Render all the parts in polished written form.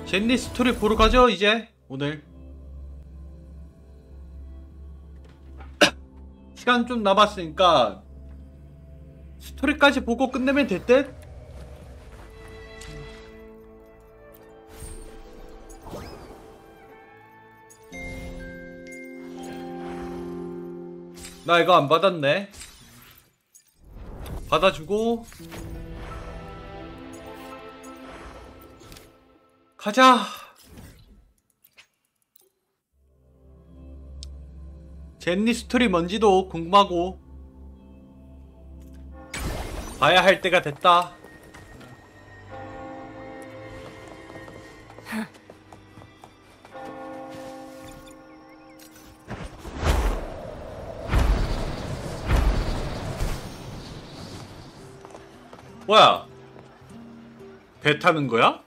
젠니 스토리 보러 가죠 이제 오늘. 시간 좀 남았으니까 스토리까지 보고 끝내면 될 듯? 나 이거 안 받았네. 받아주고 가자. 젠니 스토리 뭔지도 궁금하고 봐야 할 때가 됐다. 뭐야? 배 타는 거야?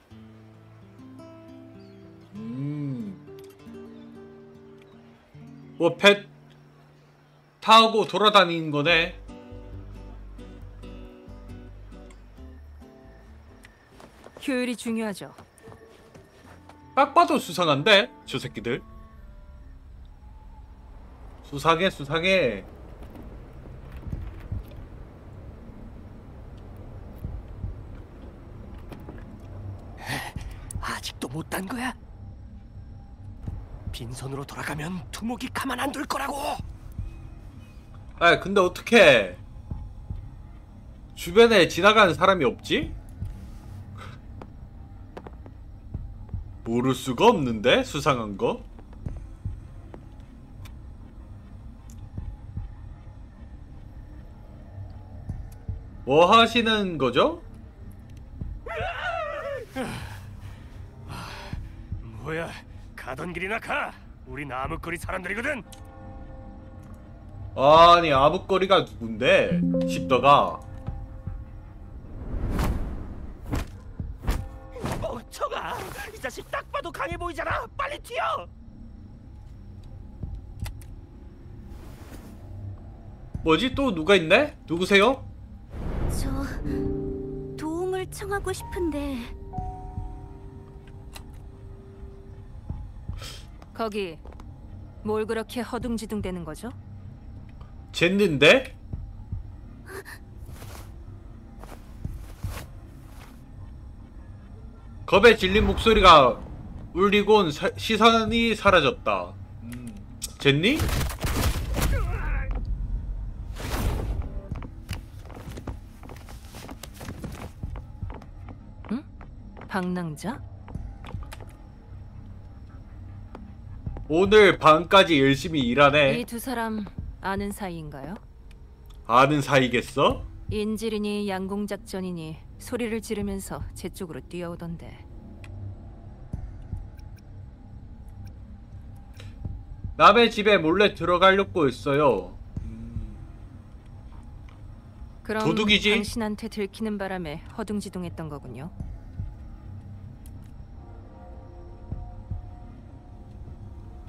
뭐 배 타고 돌아다니는 거네. 효율이 중요하죠. 딱 봐도 수상한데? 저 새끼들. 수상해 수상해. 아직도 못 딴 거야? 빈손으로 돌아가면 두목이 가만 안 둘 거라고. 아 근데 어떻게 주변에 지나가는 사람이 없지? 모를 수가 없는데 수상한 거. 뭐 하시는 거죠? 뭐야, 가던 길이나 가. 우리 나무거리 사람들이거든. 아니 아무거리가 누군데? 십더가. 멍청아, 이 자식 딱 봐도 강해 보이잖아. 빨리 튀어. 뭐지 또 누가 있네? 누구세요? 저 도움을 청하고 싶은데. 거기 뭘 그렇게 허둥지둥 대는 거죠? 젠니인데? 겁에 질린 목소리가 울리곤 시선이 사라졌다. 젠니? 응? 방랑자? 오늘 밤까지 열심히 일하네. 이 두 사람 아는 사이인가요? 아는 사이겠어? 인질이니 양궁작전이니 소리를 지르면서 제 쪽으로 뛰어오던데. 남의 집에 몰래 들어가려고 했어요. 그럼 도둑이지? 당신한테 들키는 바람에 허둥지둥했던 거군요.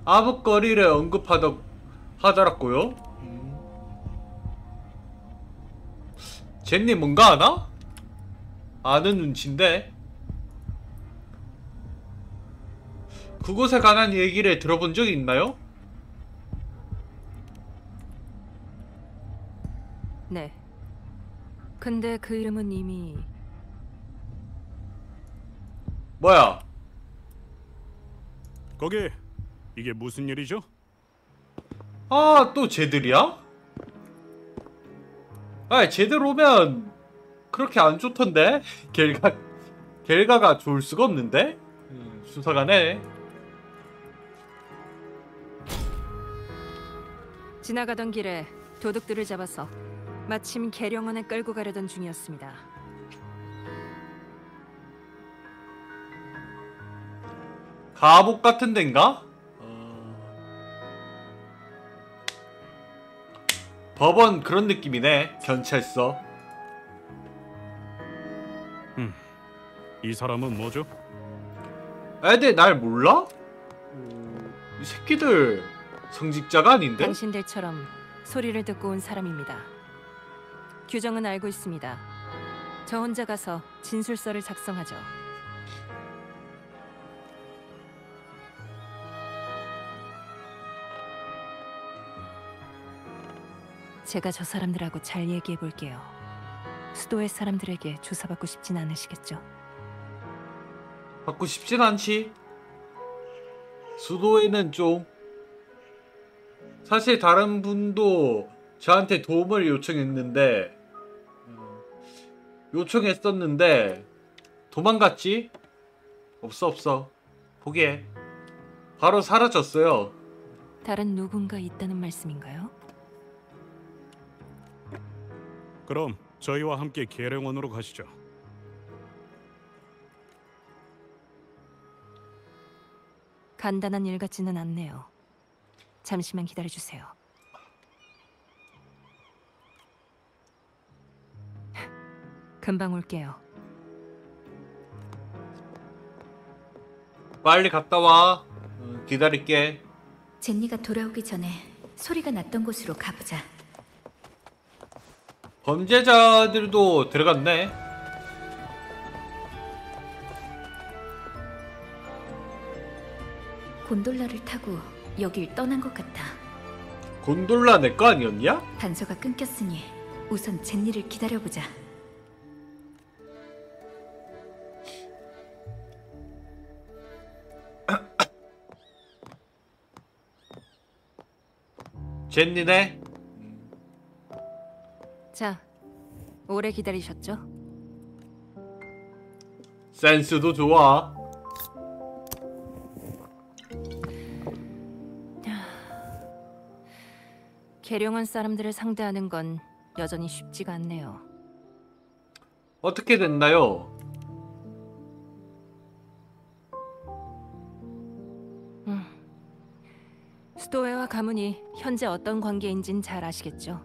아부거리를 하더라고요. 젠니 뭔가 아나? 아는 눈치인데. 그곳에 관한 얘기를 들어본 적이 있나요? 네. 근데 그 이름은 이미... 뭐야? 거기 이게 무슨 일이죠? 아, 또 쟤들이야? 아, 쟤들 오면 그렇게 안 좋던데? 결과가 좋을 수가 없는데? 수사가네. 지나가던 길에 도둑들을 잡아서 마침 계령원에 끌고 가려던 중이었습니다. 감옥 같은 데인가? 법원 그런 느낌이네. 경찰서. 이 사람은 뭐죠? 애들 날 몰라? 이 새끼들 성직자가 아닌데? 당신들처럼 소리를 듣고 온 사람입니다. 규정은 알고 있습니다. 저 혼자 가서 진술서를 작성하죠. 제가 저 사람들하고 잘 얘기해 볼게요. 수도의 사람들에게 조사받고 싶진 않으시겠죠? 받고 싶진 않지. 수도에는 좀 사실 다른 분도 저한테 도움을 요청했었는데 도망갔지? 없어. 포기해. 바로 사라졌어요. 다른 누군가 있다는 말씀인가요? 그럼 저희와 함께 계룡원으로 가시죠. 간단한 일 같지는 않네요. 잠시만 기다려주세요. 금방 올게요. 빨리 갔다 와. 기다릴게. 젠니가 돌아오기 전에 소리가 났던 곳으로 가보자. 범죄자들도 들어갔네. 곤돌라를 타고 여길 떠난 것 같아. 곤돌라 내 거 아니었냐? 단서가 끊겼으니 우선 젠니를 기다려보자. 젠니네. 자, 오래 기다리셨죠? 센스도 좋아. 계룡원 사람들을 상대하는 건 여전히 쉽지가 않네요. 어떻게 됐나요? 수도회와 가문이 현재 어떤 관계인진 잘 아시겠죠?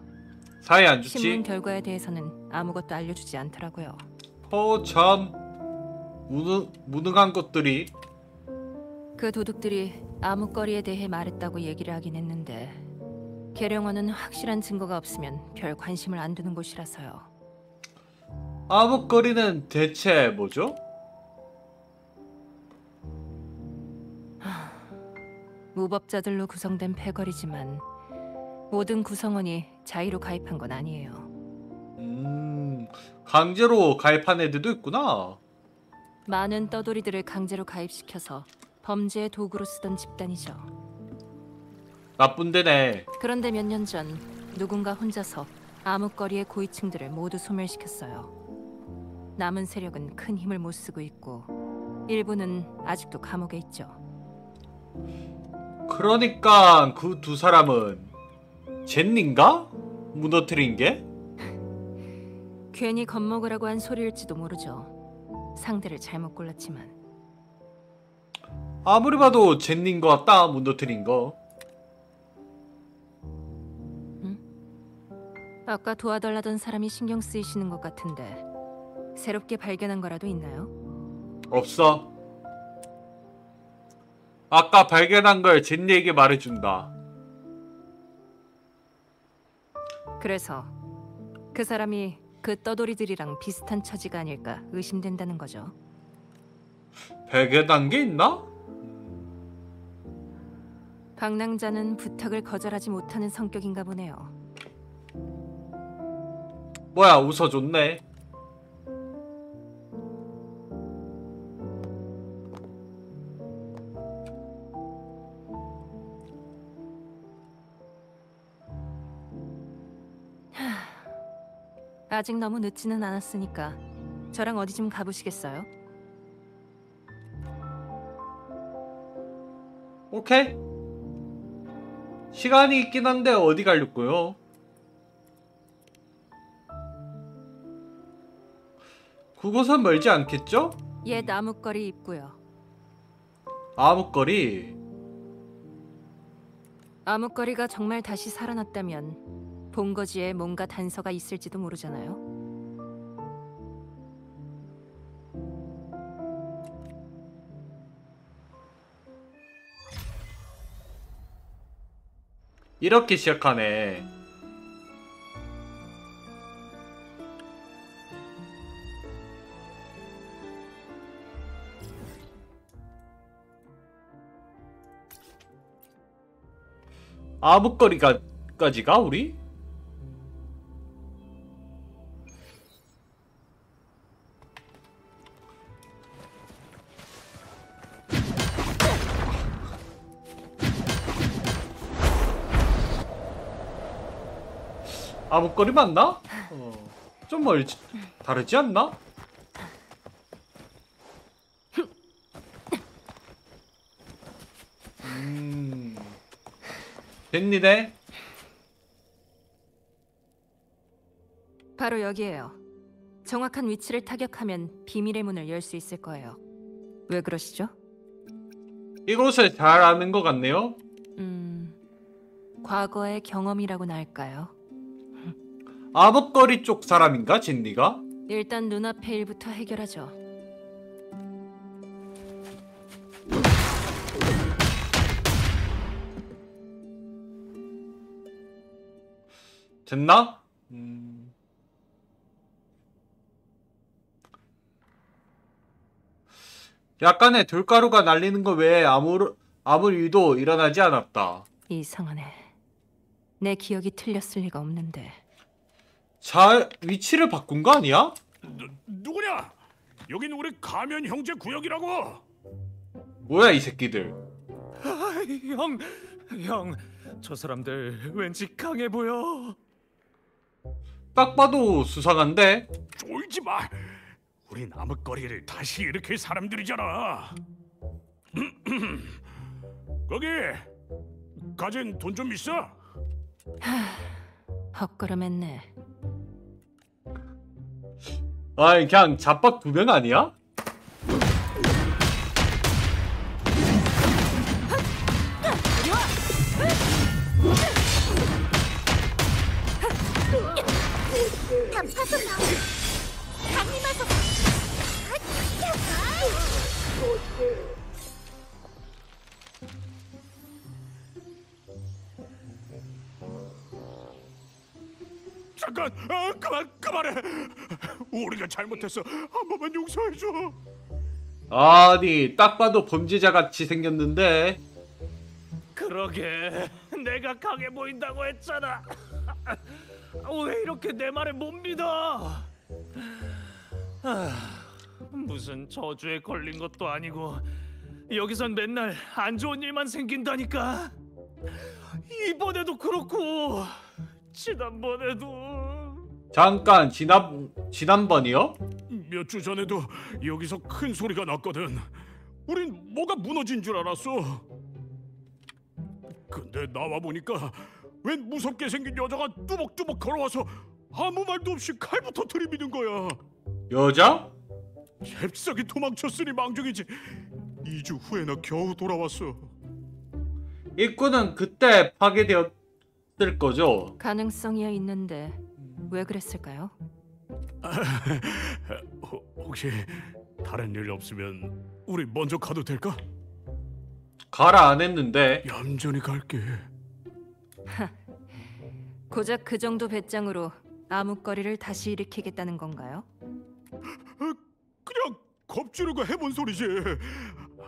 사이 안 신문 좋지? 결과에 대해서는 아무것도 알려주지 않더라고요. 참 무능한 것들이. 그 도둑들이 암흑거리에 대해 말했다고 얘기를 하긴 했는데 계룡원은 확실한 증거가 없으면 별 관심을 안 두는 곳이라서요. 암흑거리는 대체 뭐죠? 무법자들로 구성된 패거리지만 모든 구성원이 자의로 가입한 건 아니에요. 강제로 가입한 애들도 있구나. 많은 떠돌이들을 강제로 가입시켜서 범죄의 도구로 쓰던 집단이죠. 나쁜 데네. 그런데 몇 년 전 누군가 혼자서 암흑거리의 고위층들을 모두 소멸시켰어요. 남은 세력은 큰 힘을 못 쓰고 있고 일부는 아직도 감옥에 있죠. 그러니까 그 두 사람은 젠닌가? 무너뜨린 게? 괜히 겁먹으라고 한 소리일지도 모르죠. 상대를 잘못 골랐지만. 아무리 봐도 젠닌 거 같다. 무너뜨린 거. 아까 도와달라던 사람이 신경 쓰이시는 것 같은데 새롭게 발견한 거라도 있나요? 없어. 아까 발견한 걸 젠니에게 말해준다. 그래서 그 사람이 그 떠돌이들이랑 비슷한 처지가 아닐까 의심된다는 거죠. 발견한 게 있나? 방랑자는 부탁을 거절하지 못하는 성격인가 보네요. 뭐야, 웃어줬네. 아직 너무 늦지는 않았으니까 저랑 어디 좀 가보시겠어요? 오케이. 시간이 있긴 한데 어디 가려고요? 그곳은 멀지 않겠죠? 옛 암흑거리 입구요. 암흑거리. 암흑거리가 정말 다시 살아났다면 본거지에 뭔가 단서가 있을지도 모르잖아요. 이렇게 시작하네. 아부거리까지가 우리? 아부거리 맞나? 좀 멀지 다르지 않나? 됐니네? 바로 여기에요. 정확한 위치를 타격하면 비밀의 문을 열 수 있을 거예요. 왜 그러시죠? 이곳을 잘 아는 것 같네요. 과거의 경험이라고나 할까요? 아부거리 쪽 사람인가, 진리가? 일단 눈앞의 일부터 해결하죠. 됐나? 약간의 돌가루가 날리는 것 외에 아무 일도 일어나지 않았다. 이상하네. 내 기억이 틀렸을 리가 없는데. 잘 위치를 바꾼 거 아니야? 누구냐? 여긴 우리 가면 형제 구역이라고. 뭐야 이 새끼들. 형, 저 사람들 왠지 강해 보여. 딱 봐도 수상한데? 쫄지 마. 우린 암흑거리를 다시 일으킬 사람들이잖아. 거기 가진 돈 좀 있어? 헛걸음했네. 아이 그냥 잡박 2명 아니야? 잠깐, 그만해. 우리가 잘못했어. 한 번만 용서해줘. 아니 딱 봐도 범죄자 같이 생겼는데. 그러게, 내가 강해 보인다고 했잖아. 왜 이렇게 내 말을 못 믿어? 무슨 저주에 걸린 것도 아니고 여기선 맨날 안 좋은 일만 생긴다니까. 이번에도 그렇고 지난번에도. 잠깐 지난번이요? 몇 주 전에도 여기서 큰 소리가 났거든. 우린 뭐가 무너진 줄 알았어. 근데 나와 보니까 웬 무섭게 생긴 여자가 뚜벅뚜벅 걸어와서 아무 말도 없이 칼부터 들이미는 거야. 여자? 잽싸게 도망쳤으니 망정이지. 2주 후에나 겨우 돌아왔어. 입구는 그때 파괴되었을 거죠? 가능성이야 있는데 왜 그랬을까요? 혹시 다른 일 없으면 우리 먼저 가도 될까? 가라 안 했는데. 얌전히 갈게. 고작 그 정도 배짱으로 암흑거리를 다시 일으키겠다는 건가요? 그냥 겁주르고 해본 소리지.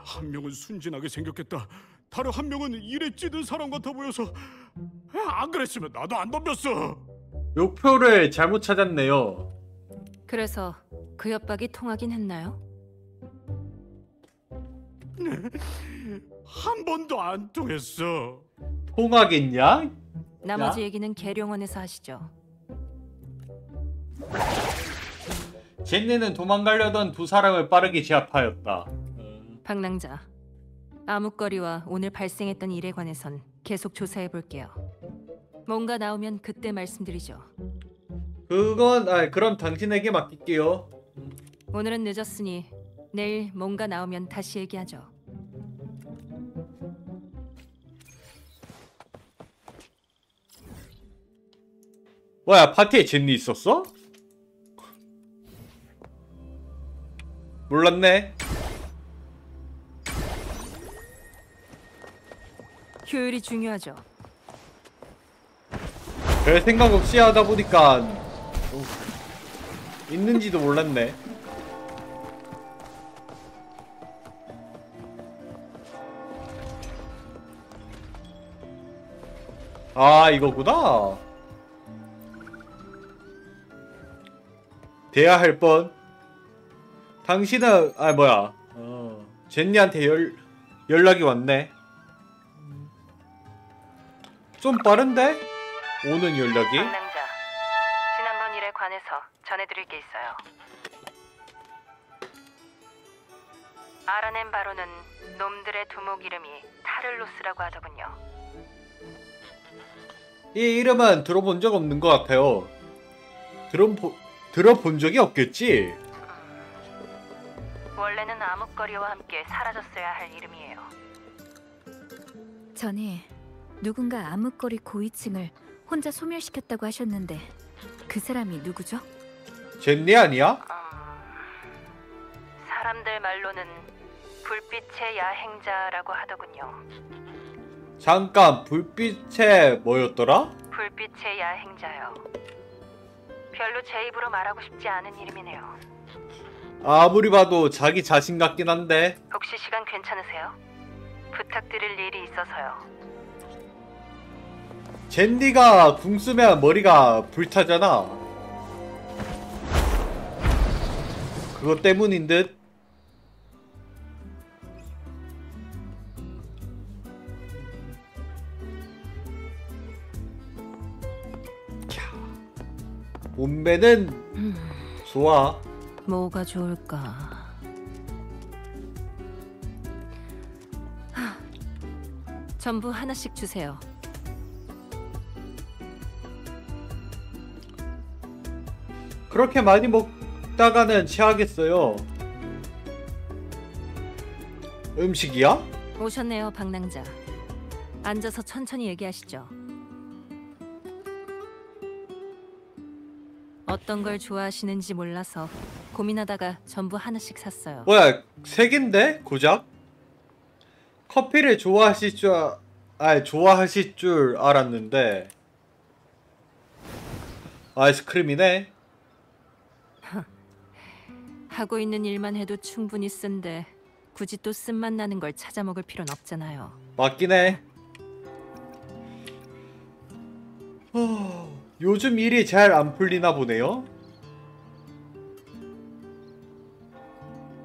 한 명은 순진하게 생겼겠다. 다른 한 명은 일에 찌든 사람 같아 보여서. 안 그랬으면 나도 안 덤볐어. 목표를 잘못 찾았네요. 그래서 그 협박이 통하긴 했나요? 한 번도 안 통했어. 통하겠냐? 나머지 야? 얘기는 계룡원에서 하시죠. 젠니는 도망가려던 두 사람을 빠르게 제압하였다. 방랑자, 암흑거리와 오늘 발생했던 일에 관해선 계속 조사해 볼게요. 뭔가 나오면 그때 말씀드리죠. 그럼 당신에게 맡길게요. 오늘은 늦었으니 내일 뭔가 나오면 다시 얘기하죠. 뭐야 파티에 젠니 있었어? 몰랐네. 효율이 중요하죠. 별 생각 없이 하다 보니까 있는지도 몰랐네. 아, 이거구나. 돼야 할 뻔. 당신은 아 뭐야? 젠니한테 연락이 왔네. 좀 빠른데? 오는 연락이? 박남자, 지난번 일에 관해서 전해드릴 게 있어요. 알아낸 바로는 놈들의 두목 이름이 타를로스라고 하더군요. 이 이름은 들어본 적 없는 것 같아요. 들어본 적이 없겠지? 원래는 암흑거리와 함께 사라졌어야 할 이름이에요. 전에 누군가 암흑거리 고위층을 혼자 소멸시켰다고 하셨는데 그 사람이 누구죠? 젠니 아니야? 사람들 말로는 불빛의 야행자라고 하더군요. 잠깐, 불빛의 뭐였더라? 불빛의 야행자요. 별로 제 입으로 말하고 싶지 않은 이름이네요. 아무리 봐도 자기 자신 같긴 한데. 혹시 시간 괜찮으세요? 부탁드릴 일이 있어서요. 젠니가 궁 쓰면 머리가 불타잖아. 그것 때문인 듯. 몸매는 좋아. 뭐가 좋을까? 전부 하나씩 주세요. 그렇게 많이 먹다가는 체하겠어요. 음식이야? 오셨네요, 박낭자. 앉아서 천천히 얘기하시죠. 어떤 걸 좋아하시는지 몰라서 고민하다가 전부 하나씩 샀어요. 뭐야, 세 개인데? 고작? 커피를 좋아하실 줄 알았는데 아이스크림이네. 하고 있는 일만 해도 충분히 쓴데 굳이 또 쓴맛 나는 걸 찾아 먹을 필요는 없잖아요. 맞긴 해. 요즘 일이 잘 안 풀리나 보네요.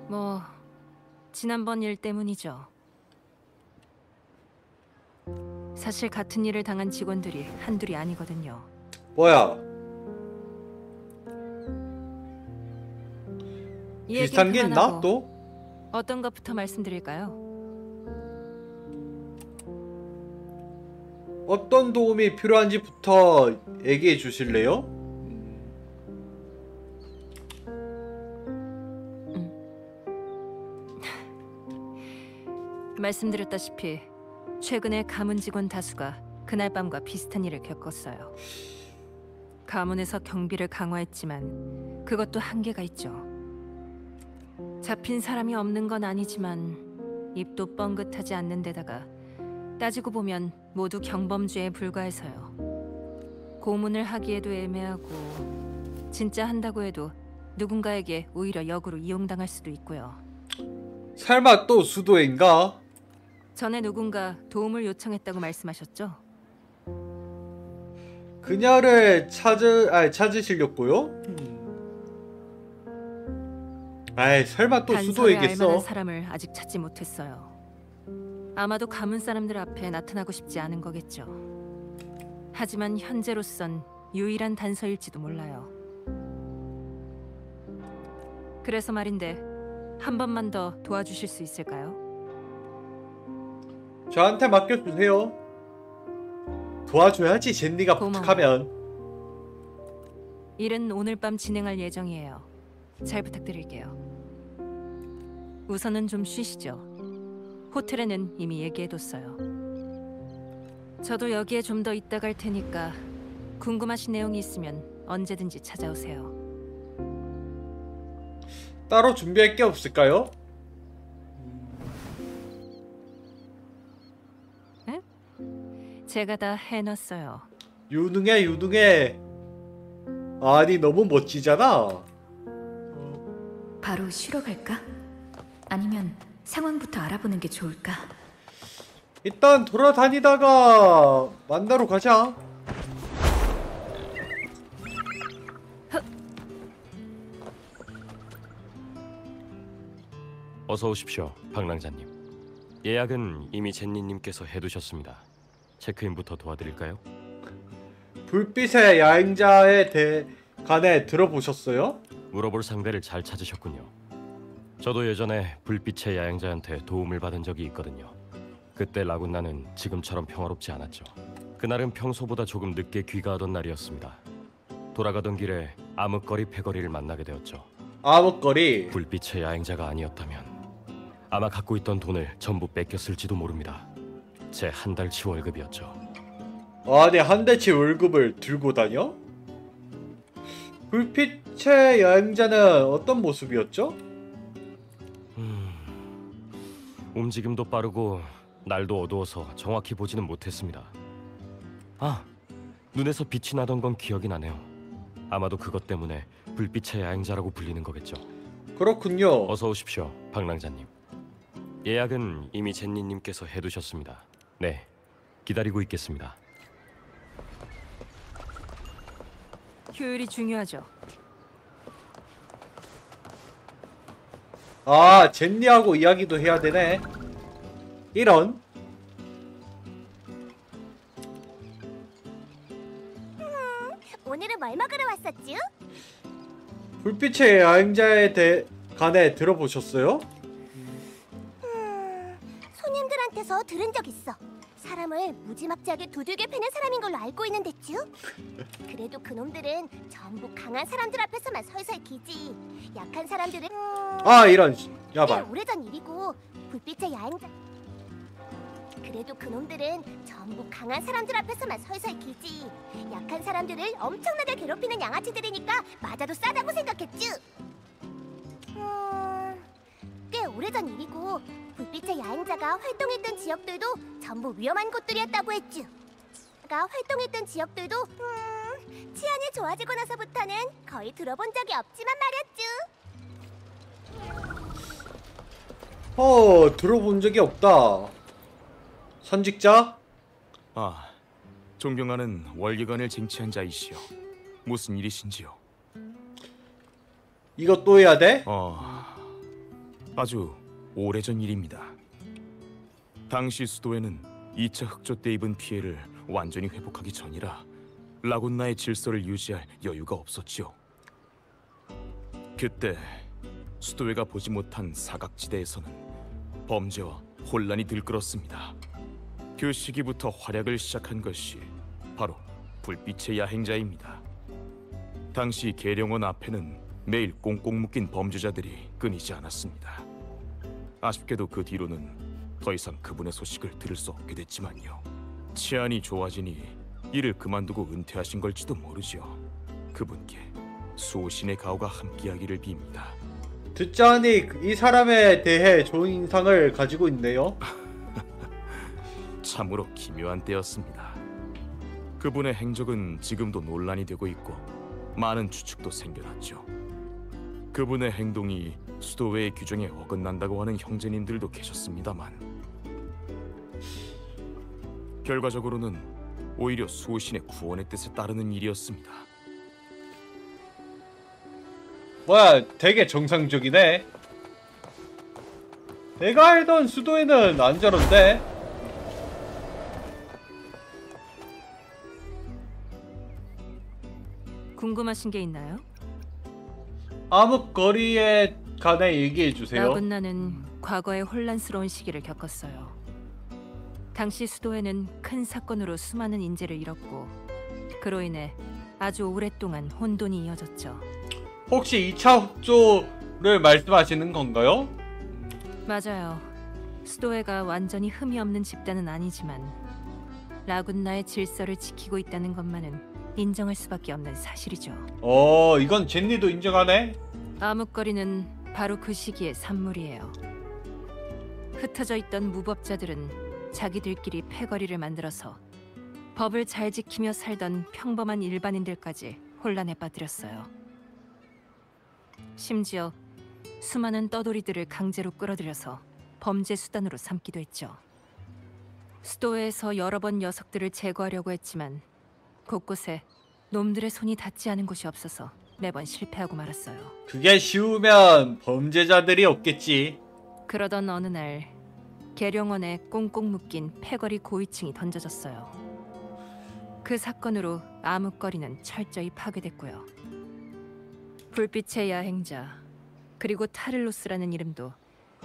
뭐 지난번 일 때문이죠. 사실 같은 일을 당한 직원들이 한둘이 아니거든요. 뭐야, 이 비슷한 게 얘기는 있나 그만하고 또? 어떤 것부터 말씀드릴까요? 어떤 도움이 필요한지부터 얘기해 주실래요? 말씀드렸다시피 최근에 가문 직원 다수가 그날 밤과 비슷한 일을 겪었어요. 가문에서 경비를 강화했지만 그것도 한계가 있죠. 잡힌 사람이 없는 건 아니지만 입도 뻥긋하지 않는 데다가 따지고 보면 모두 경범죄에 불과해서요. 고문을 하기에도 애매하고 진짜 한다고 해도 누군가에게 오히려 역으로 이용당할 수도 있고요. 설마 또 수도인가? 전에 누군가 도움을 요청했다고 말씀하셨죠? 그녀를 찾으시려고요? 아이, 설마 또 단서를 알 수도이겠어? 만한 사람을 아직 찾지 못했어요. 아마도 가문 사람들 앞에 나타나고 싶지 않은 거겠죠. 하지만 현재로선 유일한 단서일지도 몰라요. 그래서 말인데 한 번만 더 도와주실 수 있을까요? 저한테 맡겨주세요. 도와줘야지, 젠니가 고마워. 부탁하면. 일은 오늘 밤 진행할 예정이에요. 잘 부탁드릴게요. 우선은 좀 쉬시죠. 호텔에는 이미 얘기해뒀어요. 저도 여기에 좀 더 있다 갈 테니까 궁금하신 내용이 있으면 언제든지 찾아오세요. 따로 준비할 게 없을까요? 제가 다 해놨어요. 유능해, 유능해. 아니, 너무 멋지잖아. 바로 쉬러 갈까? 아니면 상황부터 알아보는 게 좋을까? 일단 돌아다니다가 만나러 가자. 어서 오십시오, 박랑자님. 예약은 이미 젠니님께서 해두셨습니다. 체크인부터 도와드릴까요? 불빛의 야행자에 관해 들어보셨어요? 물어볼 상대를 잘 찾으셨군요. 저도 예전에 불빛의 야행자한테 도움을 받은 적이 있거든요. 그때 라군나는 지금처럼 평화롭지 않았죠. 그날은 평소보다 조금 늦게 귀가하던 날이었습니다. 돌아가던 길에 암흑거리 패거리를 만나게 되었죠. 암흑거리. 불빛의 야행자가 아니었다면 아마 갖고 있던 돈을 전부 뺏겼을지도 모릅니다. 제 한 달치 월급이었죠. 아니, 한 달치 월급을 들고 다녀? 불빛의 여행자는 어떤 모습이었죠? 움직임도 빠르고 날도 어두워서 정확히 보지는 못했습니다. 아, 눈에서 빛이 나던 건 기억이 나네요. 아마도 그것 때문에 불빛의 야행자라고 불리는 거겠죠. 그렇군요. 어서 오십시오, 박랑자님. 예약은 이미 젠니님께서 해두셨습니다. 네, 기다리고 있겠습니다. 효율이 중요하죠. 아, 젠니하고 이야기도 해야 되네. 이런. 오늘은 뭘 먹으러 왔었지? 불빛의 여행자에 관해 들어보셨어요? 손님들한테서 들은 적 있어. 사람을 무지막지하게 두들겨 패는 사람인 걸로 알고 있는데 쭈? 그래도 그놈들은 전부 강한 사람들 앞에서만 설설 기지. 약한 사람들은 아, 이런. 꽤 야발. 오래전 일이고 불빛의 야행자. 그래도 그놈들은 전부 강한 사람들 앞에서만 설설 기지. 약한 사람들을 엄청나게 괴롭히는 양아치들이니까 맞아도 싸다고 생각했쥬. 꽤 오래전 일이고 불빛의 야행자가 활동했던 지역들도 전부 위험한 곳들이었다고 했쥬. 가 활동했던 지역들도 치안이 좋아지고 나서부터는 거의 들어본 적이 없지만 말이었쥬. 들어본 적이 없다. 선직자? 아, 존경하는 월기관을 쟁취한 자이시여. 무슨 일이신지요? 이거 또 해야 돼? 아주 오래전 일입니다. 당시 수도에는 2차 흑조 때 입은 피해를 완전히 회복하기 전이라 라군나의 질서를 유지할 여유가 없었지요. 그때 수도회가 보지 못한 사각지대에서는 범죄와 혼란이 들끓었습니다. 그 시기부터 활약을 시작한 것이 바로 불빛의 야행자입니다. 당시 계룡원 앞에는 매일 꽁꽁 묶인 범죄자들이 끊이지 않았습니다. 아쉽게도 그 뒤로는 더 이상 그분의 소식을 들을 수 없게 됐지만요. 치안이 좋아지니 일을 그만두고 은퇴하신 걸지도 모르죠. 그분께 수호신의 가호가 함께하기를 빕니다. 듣자니 이 사람에 대해 좋은 인상을 가지고 있네요. 참으로 기묘한 때였습니다. 그분의 행적은 지금도 논란이 되고 있고 많은 추측도 생겨났죠. 그분의 행동이 수도회의 규정에 어긋난다고 하는 형제님들도 계셨습니다만 결과적으로는 오히려 수호신의 구원의 뜻에 따르는 일이었습니다. 뭐야, 되게 정상적이네. 내가 알던 수도에는 안 저런데. 궁금하신 게 있나요? 암흑거리에 관해 얘기해 주세요. 라군나는 과거에 혼란스러운 시기를 겪었어요. 당시 수도에는 큰 사건으로 수많은 인재를 잃었고 그로 인해 아주 오랫동안 혼돈이 이어졌죠. 혹시 2차 흑조를 말씀하시는 건가요? 맞아요. 수도회가 완전히 흠이 없는 집단은 아니지만 라군나의 질서를 지키고 있다는 것만은 인정할 수밖에 없는 사실이죠. 이건 젠니도 인정하네. 암흑거리는 바로 그 시기의 산물이에요. 흩어져 있던 무법자들은 자기들끼리 패거리를 만들어서 법을 잘 지키며 살던 평범한 일반인들까지 혼란에 빠뜨렸어요. 심지어 수많은 떠돌이들을 강제로 끌어들여서 범죄 수단으로 삼기도 했죠. 수도에서 여러 번 녀석들을 제거하려고 했지만 곳곳에 놈들의 손이 닿지 않은 곳이 없어서 매번 실패하고 말았어요. 그게 쉬우면 범죄자들이 없겠지. 그러던 어느 날 계룡원에 꽁꽁 묶인 패거리 고위층이 던져졌어요. 그 사건으로 암흑거리는 철저히 파괴됐고요. 불빛의 야행자 그리고 타를로스라는 이름도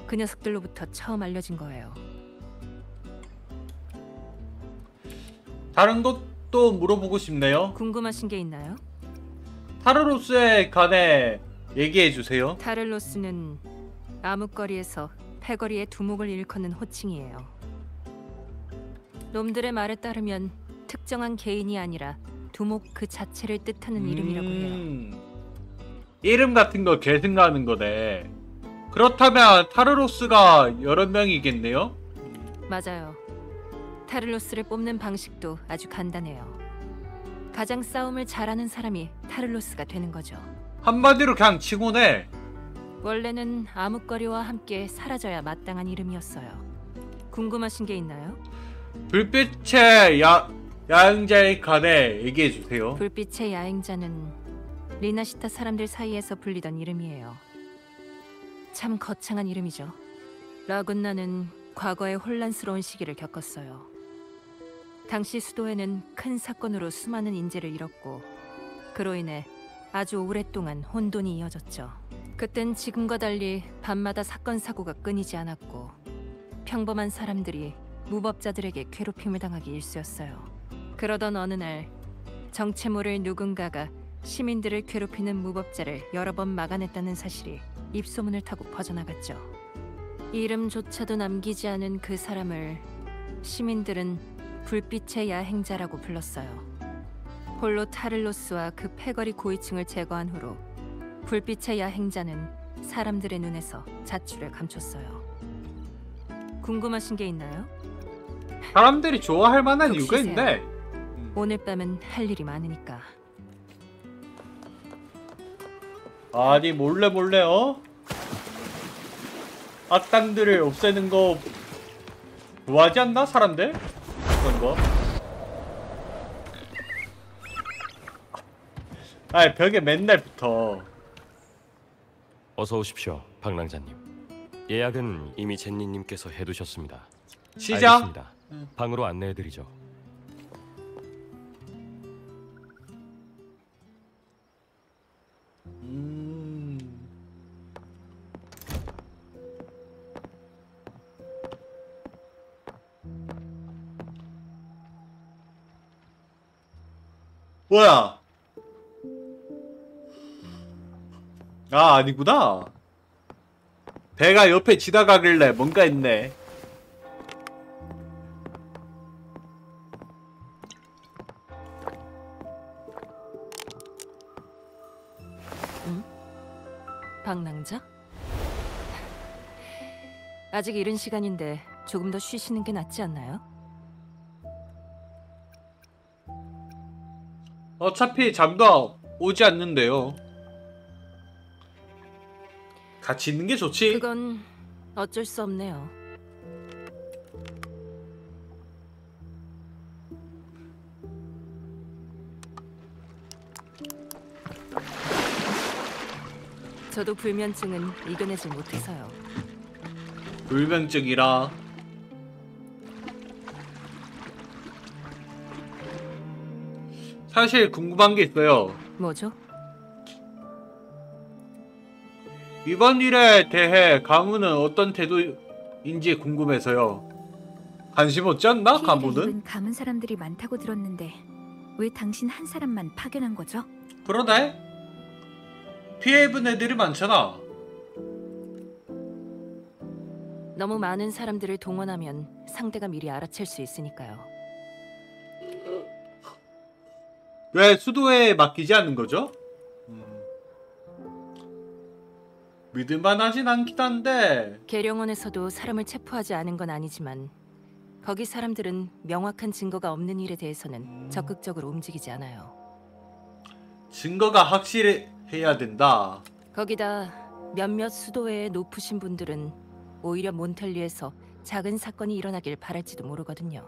그 녀석들로부터 처음 알려진 거예요. 다른 것도 물어보고 싶네요. 궁금하신 게 있나요? 타르로스에 관해 얘기해 주세요. 타를로스는 암흑거리에서 패거리의 두목을 일컫는 호칭이에요. 놈들의 말에 따르면 특정한 개인이 아니라 두목 그 자체를 뜻하는 이름이라고 해요. 이름 같은 거 계승하는 거네. 그렇다면 타르로스가 여러 명이겠네요? 맞아요. 타를로스를 뽑는 방식도 아주 간단해요. 가장 싸움을 잘하는 사람이 타를로스가 되는 거죠. 한마디로 그냥 칭호네. 원래는 암흑거리와 함께 사라져야 마땅한 이름이었어요. 궁금하신 게 있나요? 불빛의 야행자에 관해 얘기해 주세요. 불빛의 야행자는 리나시타 사람들 사이에서 불리던 이름이에요. 참 거창한 이름이죠. 라군나는 과거에 혼란스러운 시기를 겪었어요. 당시 수도에는 큰 사건으로 수많은 인재를 잃었고 그로 인해 아주 오랫동안 혼돈이 이어졌죠. 그땐 지금과 달리 밤마다 사건 사고가 끊이지 않았고 평범한 사람들이 무법자들에게 괴롭힘을 당하기 일쑤였어요. 그러던 어느 날 정체 모를 누군가가 시민들을 괴롭히는 무법자를 여러 번 막아냈다는 사실이 입소문을 타고 퍼져나갔죠. 이름조차도 남기지 않은 그 사람을 시민들은 불빛의 야행자라고 불렀어요. 홀로 타를로스와 그 패거리 고위층을 제거한 후로 불빛의 야행자는 사람들의 눈에서 자취를 감췄어요. 궁금하신 게 있나요? 사람들이 좋아할 만한 푹 이유가 쉬세요. 있네. 오늘 밤은 할 일이 많으니까. 아니 몰래 악당들을 없애는 거 좋아하지 않나 사람들? 그런 거. 아이 벽에 맨날 붙어. 어서 오십시오, 방랑자님. 예약은 이미 젠니님께서 해두셨습니다. 시작. 알겠습니다. 방으로 안내해드리죠. 뭐야? 아 아니구나. 배가 옆에 지나가길래 뭔가 있네. 방랑자? 아직 이른 시간인데 조금 더 쉬시는 게 낫지 않나요? 어차피 잠도 오지 않는데요. 같이 있는 게 좋지. 그건 어쩔 수 없네요. 저도 불면증은 이겨내질 못해서요. 불면증이라. 사실 궁금한 게 있어요. 뭐죠? 이번 일에 대해 가문은 어떤 태도인지 궁금해서요. 관심 없지 않나 피해를 가문은? 입은 가문 사람들이 많다고 들었는데 왜 당신 한 사람만 파견한 거죠? 그러네. 피해 입은 애들이 많잖아. 너무 많은 사람들을 동원하면 상대가 미리 알아챌 수 있으니까요. 왜 수도에 맡기지 않는 거죠? 믿을만하진 않긴 한데. 계룡원에서도 사람을 체포하지 않은 건 아니지만 거기 사람들은 명확한 증거가 없는 일에 대해서는 적극적으로 움직이지 않아요. 증거가 확실해야 된다. 거기다 몇몇 수도회의 높으신 분들은 오히려 몬텔리에서 작은 사건이 일어나길 바랄지도 모르거든요.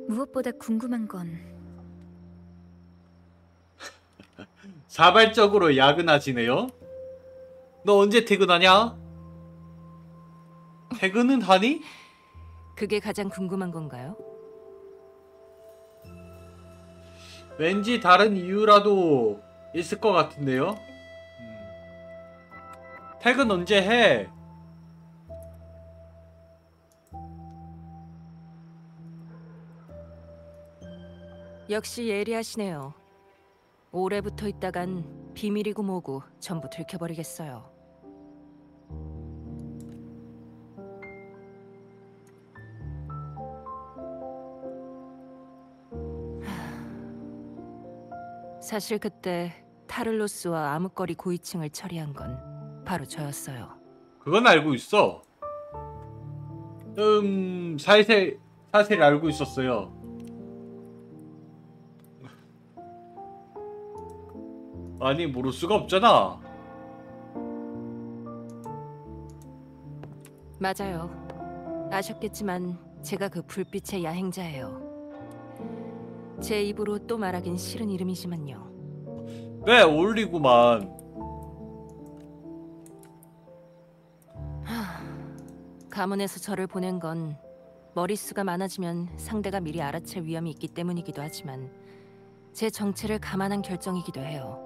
무엇보다 궁금한 건 자발적으로 야근하시네요. 너 언제 퇴근하냐? 퇴근은 하니? 그게 가장 궁금한 건가요? 왠지 다른 이유라도 있을 것 같은데요. 퇴근 언제 해? 역시 예리하시네요. 오래 붙어 있다간 비밀이고 뭐고 전부 들켜버리겠어요. 사실 그때 타를로스와 암흑거리 고위층을 처리한 건 바로 저였어요. 그건 알고 있어. 사실 알고 있었어요. 아니, 모를 수가 없잖아. 맞아요. 아셨겠지만 제가 그 불빛의 야행자예요. 제 입으로 또 말하긴 싫은 이름이지만요. 네, 어울리구만. 가문에서 저를 보낸 건 머릿수가 많아지면 상대가 미리 알아챌 위험이 있기 때문이기도 하지만 제 정체를 감안한 결정이기도 해요.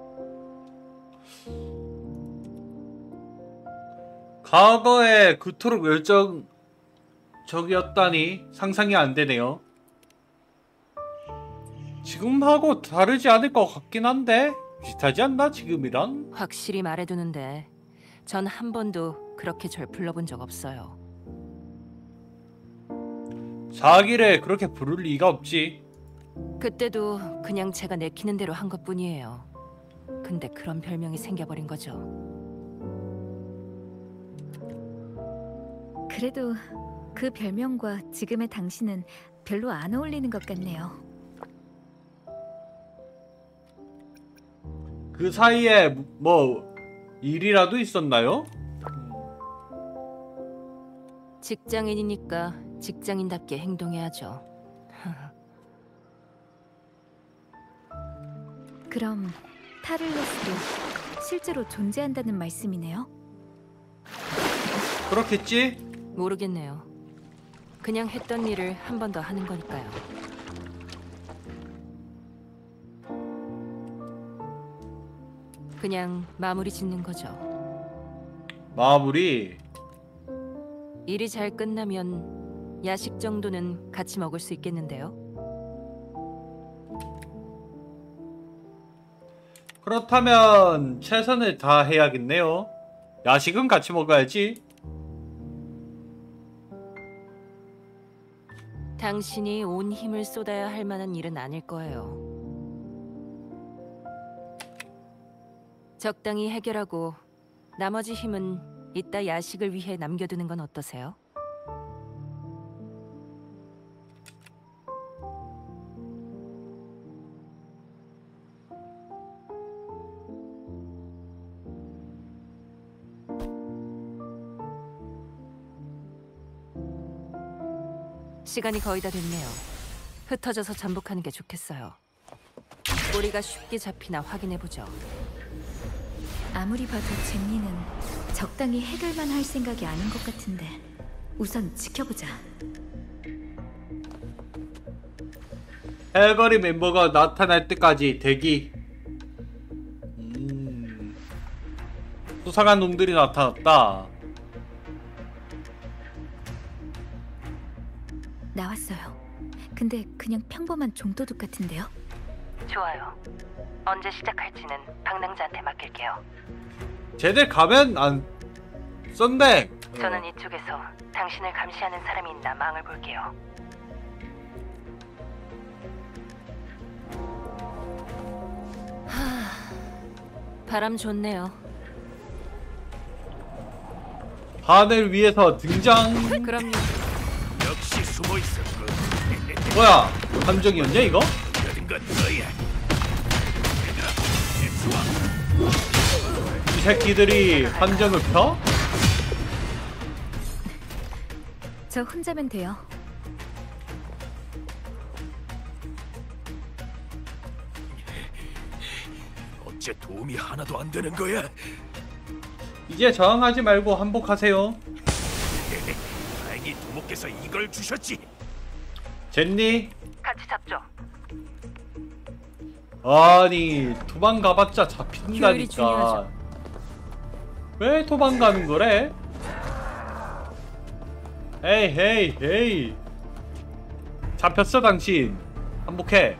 과거에 그토록 열정적이었다니 상상이 안 되네요. 지금하고 다르지 않을 것 같긴 한데 비슷하지 않나 지금이랑? 확실히 말해두는데 전 한 번도 그렇게 절 불러본 적 없어요. 자기를 그렇게 부를 리가 없지. 그때도 그냥 제가 내키는 대로 한 것뿐이에요. 근데 그런 별명이 생겨버린 거죠. 그래도 그 별명과 지금의 당신은 별로 안 어울리는 것 같네요. 그 사이에 뭐 일이라도 있었나요? 직장인이니까 직장인답게 행동해야죠. 그럼 타를로스도 실제로 존재한다는 말씀이네요? 그렇겠지? 모르겠네요. 그냥 했던 일을 한 번 더 하는 거니까요. 그냥 마무리 짓는 거죠. 마무리. 일이 잘 끝나면 야식 정도는 같이 먹을 수 있겠는데요. 그렇다면 최선을 다해야겠네요. 야식은 같이 먹어야지. 당신이 온 힘을 쏟아야 할 만한 일은 아닐 거예요. 적당히 해결하고 나머지 힘은 이따 야식을 위해 남겨두는 건 어떠세요? 시간이 거의 다 됐네요. 흩어져서 잠복하는 게 좋겠어요. 꼬리가 쉽게 잡히나 확인해보죠. 아무리 봐도 젠니는 적당히 해결만 할 생각이 아닌 것 같은데 우선 지켜보자. 해거리 멤버가 나타날 때까지 대기. 수상한 놈들이 나타났다. 나왔어요. 근데 그냥 평범한 좀도둑 같은데요? 좋아요. 언제 시작할지는 방랑자한테 맡길게요. 쟤들 가면 안 썬데. 저는 이쪽에서 당신을 감시하는 사람이 있나 망을 볼게요. 바람 좋네요. 하늘 위에서 등장. 그럼요. 역시 숨어 있었군. 뭐야? 함정이었냐 이거? 얻은 건 너야. 이 새끼들이 한정을 펴? 저 혼자면 돼요. 어째 도움이 하나도 안 되는 거야? 이제 저항하지 말고 항복하세요. 다행히 두목께서 이걸 주셨지. 젠니? 같이 잡죠. 아니 도망가봤자 효율이 잡힌다니까. 중요하죠. 왜 도망가는 거래? 에이 헤이 헤이. 잡혔어 당신. 항복해.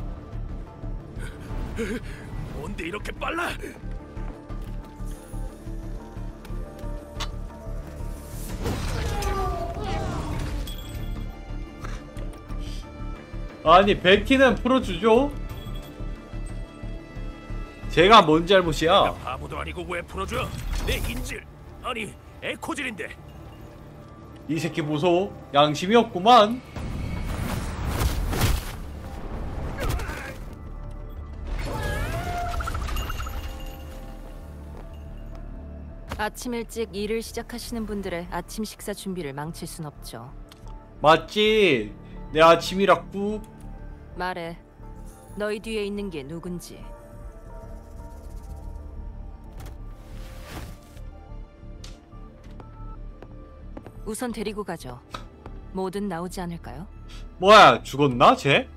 뭔데 이렇게 빨라? 아니 베키는 풀어주죠. 제가 뭔 잘못이야? 바보도 아니고 왜 풀어줘? 내 인질 아니 에코질인데. 이 새끼 보소. 양심이 없구만. 아침 일찍 일을 시작하시는 분들의 아침 식사 준비를 망칠 순 없죠. 맞지? 내 아침이라꾸. 말해. 너희 뒤에 있는 게 누군지. 우선 데리고 가죠. 뭐든 나오지 않을까요? 뭐야 죽었나 쟤?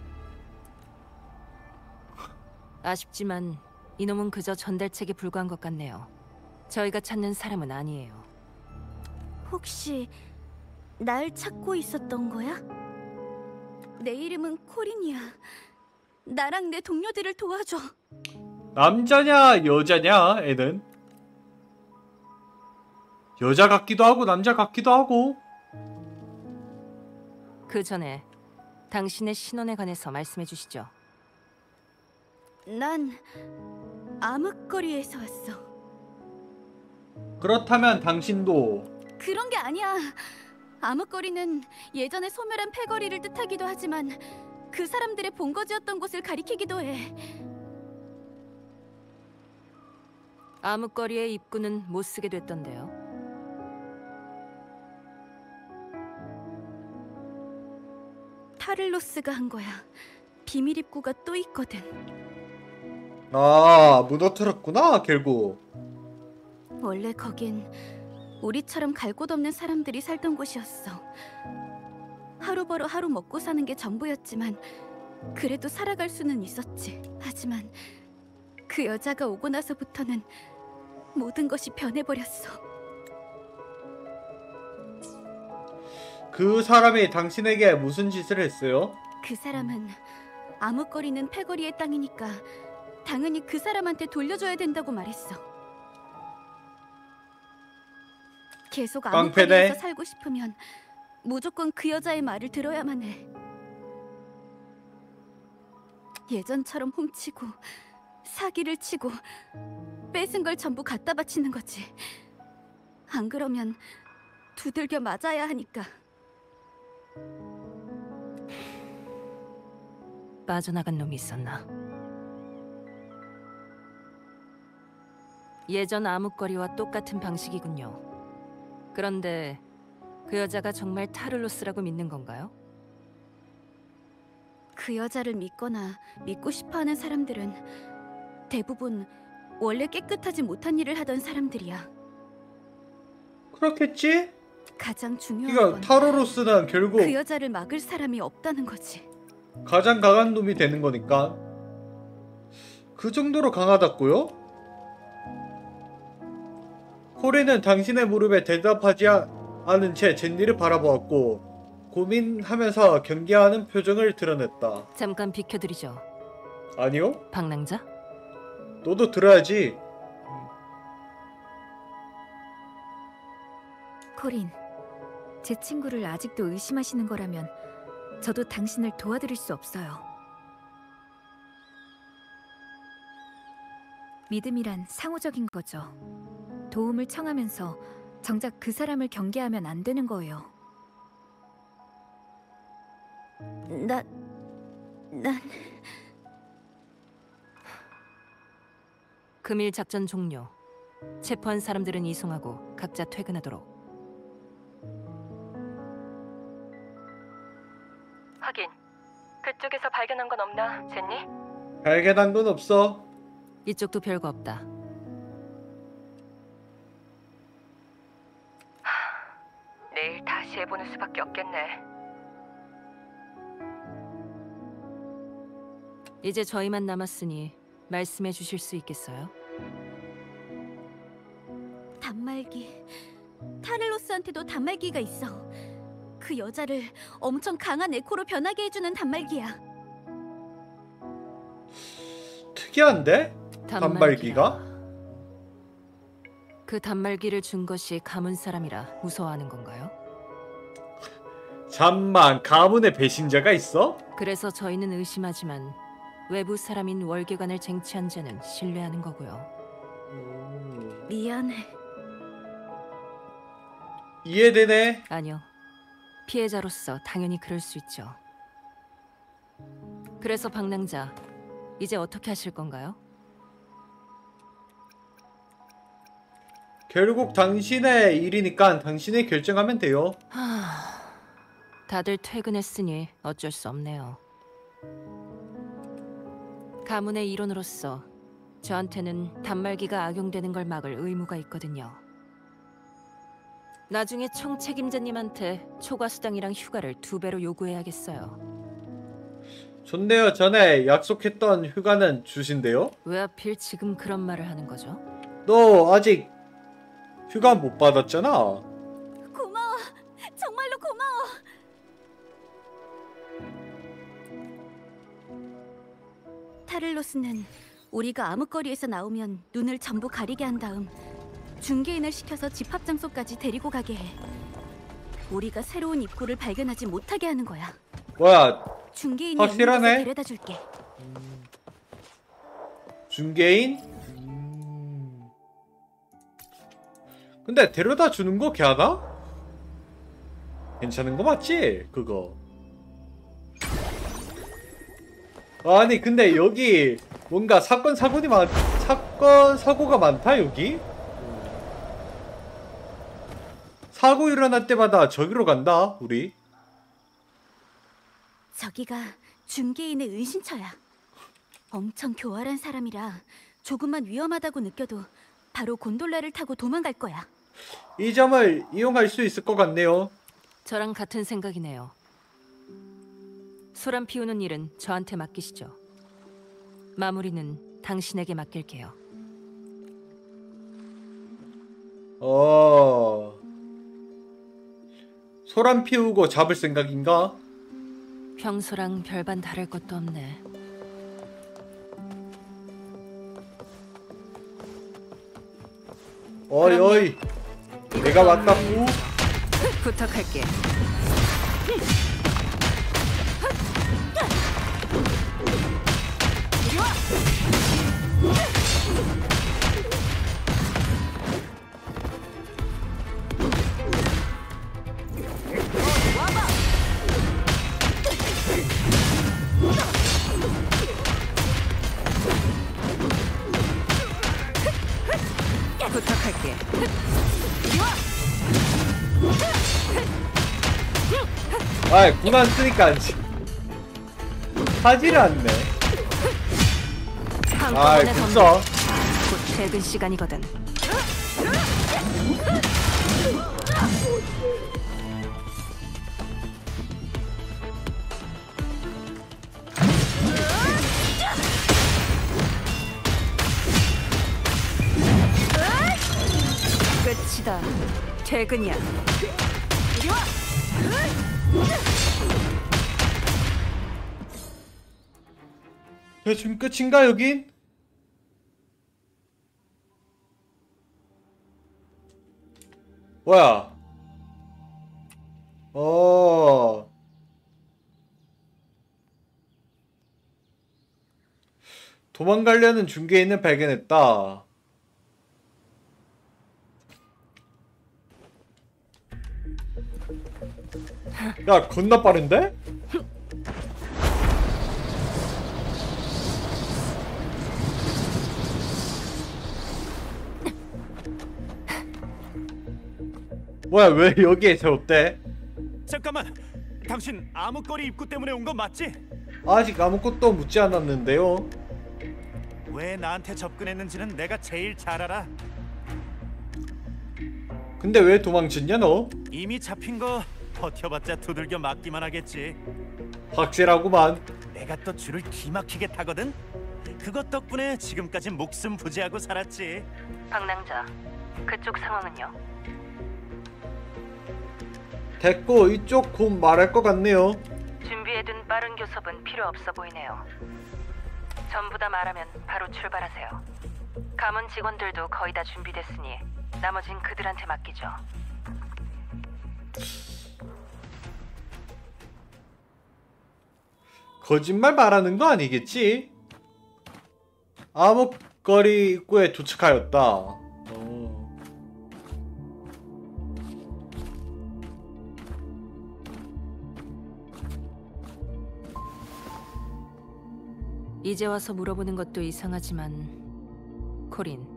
아쉽지만 이놈은 그저 전달책에 불과한 것 같네요. 저희가 찾는 사람은 아니에요. 혹시 날 찾고 있었던 거야? 내 이름은 코린이야. 나랑 내 동료들을 도와줘. 남자냐 여자냐 애는? 여자 같기도 하고 남자 같기도 하고. 그 전에 당신의 신원에 관해서 말씀해 주시죠. 난 암흑거리에서 왔어. 그렇다면 당신도 그런 게 아니야. 암흑거리는 예전에 소멸한 패거리를 뜻하기도 하지만 그 사람들의 본거지였던 곳을 가리키기도 해. 암흑거리의 입구는 못 쓰게 됐던데요. 타를로스가 한 거야. 비밀 입구가 또 있거든. 아 무너뜨렸구나 결국. 원래 거긴 우리처럼 갈 곳 없는 사람들이 살던 곳이었어. 하루 벌어 하루 먹고 사는 게 전부였지만 그래도 살아갈 수는 있었지. 하지만 그 여자가 오고 나서부터는 모든 것이 변해버렸어. 그 사람이 당신에게 무슨 짓을 했어요? 그 사람은 암흑거리는 패거리의 땅이니까 당연히 그 사람한테 돌려줘야 된다고 말했어. 계속 깡패네. 암흑거리에서 살고 싶으면 무조건 그 여자의 말을 들어야만 해. 예전처럼 훔치고 사기를 치고 뺏은 걸 전부 갖다 바치는 거지. 안 그러면 두들겨 맞아야 하니까. 빠져나간 놈이 있었나? 예전 암흑거리와 똑같은 방식이군요. 그런데 그 여자가 정말 타를로스라고 믿는 건가요? 그 여자를 믿거나 믿고 싶어하는 사람들은 대부분 원래 깨끗하지 못한 일을 하던 사람들이야. 그렇겠지? 가장 중요한 이거 건 타로로스는 결국 그 여자를 막을 사람이 없다는 거지. 가장 강한 놈이 되는 거니까. 그 정도로 강하다고요? 코리는 당신의 무릎에 대답하지 않은 채 젠니를 바라보았고 고민하면서 경계하는 표정을 드러냈다. 잠깐 비켜드리죠. 아니요? 방랑자? 너도 들어야지. 코린, 제 친구를 아직도 의심하시는 거라면 저도 당신을 도와드릴 수 없어요. 믿음이란 상호적인 거죠. 도움을 청하면서 정작 그 사람을 경계하면 안 되는 거예요. 난 금일 작전 종료. 체포한 사람들은 이송하고 각자 퇴근하도록. 확인. 그쪽에서 발견한 건 없나, 젠니? 발견한 건 없어. 이쪽도 별거 없다. 내일 다시 해보는 수밖에 없겠네. 이제 저희만 남았으니 말씀해 주실 수 있겠어요? 단말기. 타를로스한테도 단말기가 있어. 그 여자를 엄청 강한 에코로 변하게 해주는 단말기야. 특이한데? 단말기가? 그 단말기를 준 것이 가문 사람이라 무서워하는 건가요? 잠만, 가문에 배신자가 있어? 그래서 저희는 의심하지만 외부 사람인 월계관을 쟁취한 자는 신뢰하는 거고요. 미안해. 이해되네. 아니요. 피해자로서 당연히 그럴 수 있죠. 그래서 방랑자, 이제 어떻게 하실 건가요? 결국 당신의 일이니까 당신이 결정하면 돼요. 다들 퇴근했으니 어쩔 수 없네요. 가문의 일원으로서 저한테는 단말기가 악용되는 걸 막을 의무가 있거든요. 나중에 총 책임자님한테 초과 수당이랑 휴가를 2배로 요구해야겠어요. 좋네요. 전에 약속했던 휴가는 주신대요. 왜 하필 지금 그런 말을 하는 거죠? 너 아직 휴가 못 받았잖아. 고마워. 정말로 고마워. 타를로스는 우리가 암흑거리에서 나오면 눈을 전부 가리게 한 다음 중개인을 시켜서 집합 장소까지 데리고 가게 해. 우리가 새로운 입구를 발견하지 못하게 하는 거야. 뭐야, 중개인이 확실하네. 연락해서 데려다 줄게. 중개인? 근데 데려다 주는 거 걔하나? 괜찮은 거 맞지? 그거. 아니 근데 여기 뭔가 사건 사고가 많다 여기? 사고 일어날 때마다 저기로 간다 우리. 저기가 중개인의 은신처야. 엄청 교활한 사람이라 조금만 위험하다고 느껴도 바로 곤돌라를 타고 도망갈 거야. 이 점을 이용할 수 있을 것 같네요. 저랑 같은 생각이네요. 소란 피우는 일은 저한테 맡기시죠. 마무리는 당신에게 맡길게요. 소란 피우고 잡을 생각인가? 평소랑 별반 다를 것도 없네. 어이 어이, 내가 맞다고? 부탁할게. 부탁할게. 아이 군안 쓰니까 하지를 않네. 아이 한꺼번에 굿써. 덤벼. 곧 퇴근 시간이거든. 끝이다. 퇴근이야. 대충 끝인가 여긴? 뭐야? 도망가려는 중개인을 발견했다. 야, 겁나 빠른데? 뭐야 왜 여기에 세웠대? 잠깐만, 당신 암흑거리 입구 때문에 온 거 맞지? 아직 아무것도 묻지 않았는데요. 왜 나한테 접근했는지는 내가 제일 잘 알아. 근데 왜 도망쳤냐 너? 이미 잡힌 거 버텨봤자 두들겨 맞기만 하겠지. 확실하구만. 내가 또 줄을 기막히게 타거든. 그것 덕분에 지금까지 목숨 부지하고 살았지. 방랑자, 그쪽 상황은요? 됐고 이쪽 곧 말할 것 같네요. 준비해둔 빠른 교섭은 필요 없어 보이네요. 전부 다 말하면 바로 출발하세요. 가문 직원들도 거의 다 준비됐으니 나머진 그들한테 맡기죠. 거짓말 말하는 거 아니겠지? 암흑거리 입구에 도착하였다. 이제 와서 물어보는 것도 이상하지만 코린,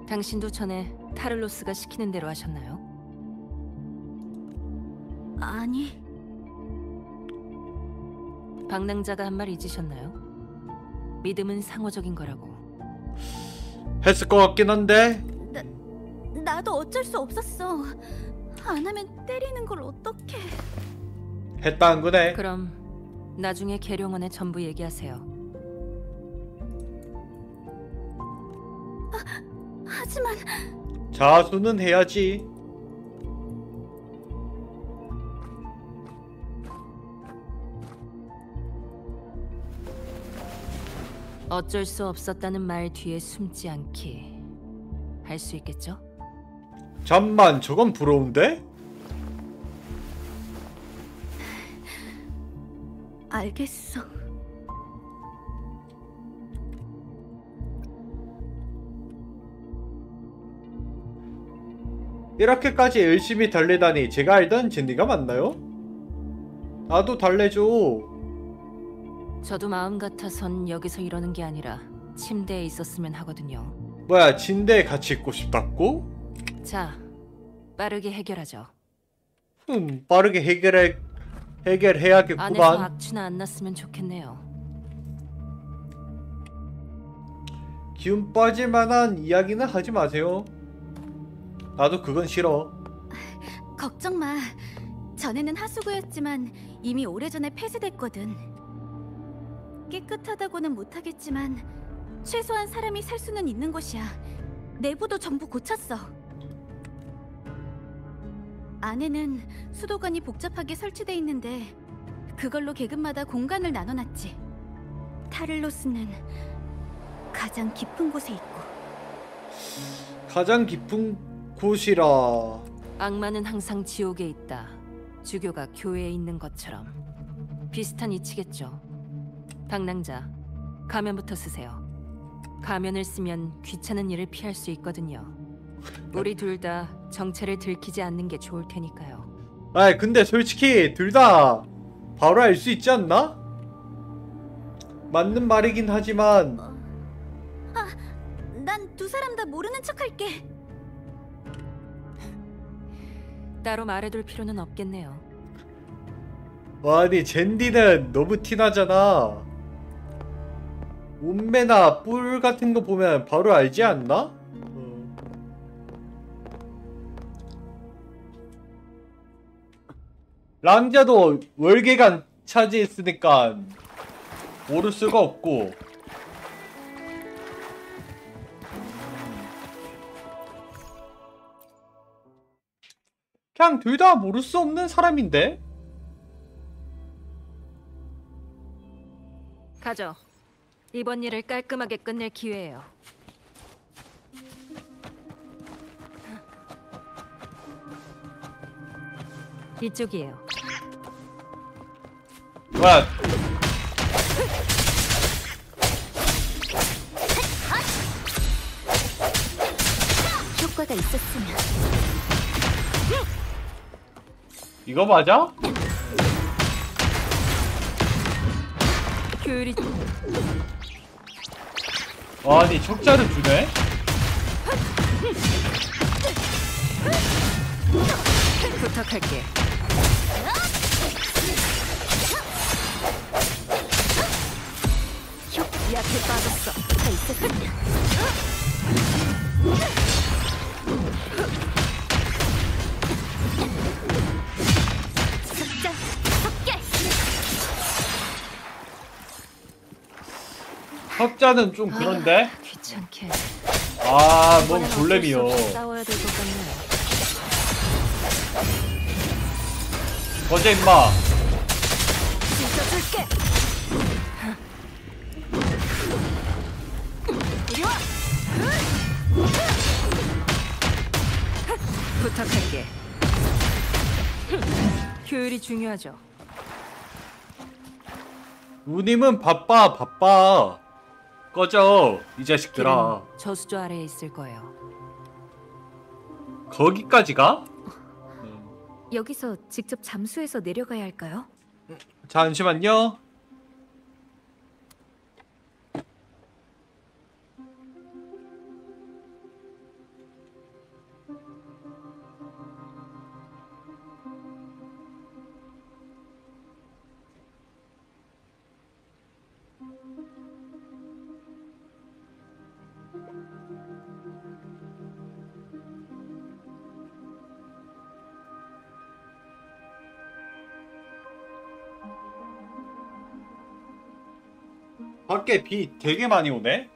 당신도 전에 타를로스가 시키는 대로 하셨나요? 아니, 방랑자가 한 말 잊으셨나요? 믿음은 상호적인 거라고. 했을 것 같긴 한데. 나도 어쩔 수 없었어. 안 하면 때리는 걸 어떡해. 했다는 거네. 그럼 나중에 계룡원에 전부 얘기하세요. 하지만 자수는 해야지. 어쩔 수 없었다는 말 뒤에 숨지 않기 할 수 있겠죠? 잠만, 저건 부러운데? 알겠어. 이렇게까지 열심히 달래다니 제가 알던 젠니가 맞나요? 나도 달래줘. 저도 마음 같아선 여기서 이러는 게 아니라 침대에 있었으면 하거든요. 뭐야, 침대에 같이 있고 싶다고? 자, 빠르게 해결하죠. 빠르게 안에서 해결해야겠구만. 악취나 안 났으면 좋겠네요. 기운 빠질 만한 이야기는 하지 마세요. 나도 그건 싫어. 걱정 마. 전에는 하수구였지만 이미 오래전에 폐쇄됐거든. 깨끗하다고는 못하겠지만 최소한 사람이 살 수는 있는 곳이야. 내부도 전부 고쳤어. 안에는 수도관이 복잡하게 설치돼 있는데 그걸로 계급마다 공간을 나눠놨지. 타를로스는 가장 깊은 곳에 있고. 가장 깊은 곳이라. 악마는 항상 지옥에 있다. 주교가 교회에 있는 것처럼 비슷한 이치겠죠. 방랑자, 가면부터 쓰세요. 가면을 쓰면 귀찮은 일을 피할 수 있거든요. 우리 둘 다 정체를 들키지 않는 게 좋을 테니까요. 아이, 근데 솔직히 둘 다 바로 알 수 있지 않나? 맞는 말이긴 하지만. 난 두 사람 다 모르는 척할게. 따로 말해둘 필요는 없겠네요. 아니, 젠디는 너무 티나잖아. 몸매나 뿔 같은 거 보면 바로 알지 않나? 랑자도 월계관 차지했으니까 모를 수가 없고. 그냥 둘 다 모를 수 없는 사람인데? 가죠. 이번 일을 깔끔하게 끝낼 기회예요. 이쪽이에요. 뭐야? 효과가 있었으면. 이거 맞아? 효율이 아니, 척자를 주네? 부탁할게. 약해 빠졌어. 다 있었어. 석장 석계. 석자는 좀 그런데? 귀찮게. 아, 뭔 이번엔 골렘이요. 어쩔 수 없이 싸워야 될 것 같네. 거제 임마. 지켜줄게. 이리 와. 부탁할게. 효율이 중요하죠. 누님은 바빠. 꺼져, 이 자식들아. 길은 저수조 아래에 있을 거예요. 거기까지 가? 여기서 직접 잠수해서 내려가야 할까요? 잠시만요. 밖에 비 되게 많이 오네?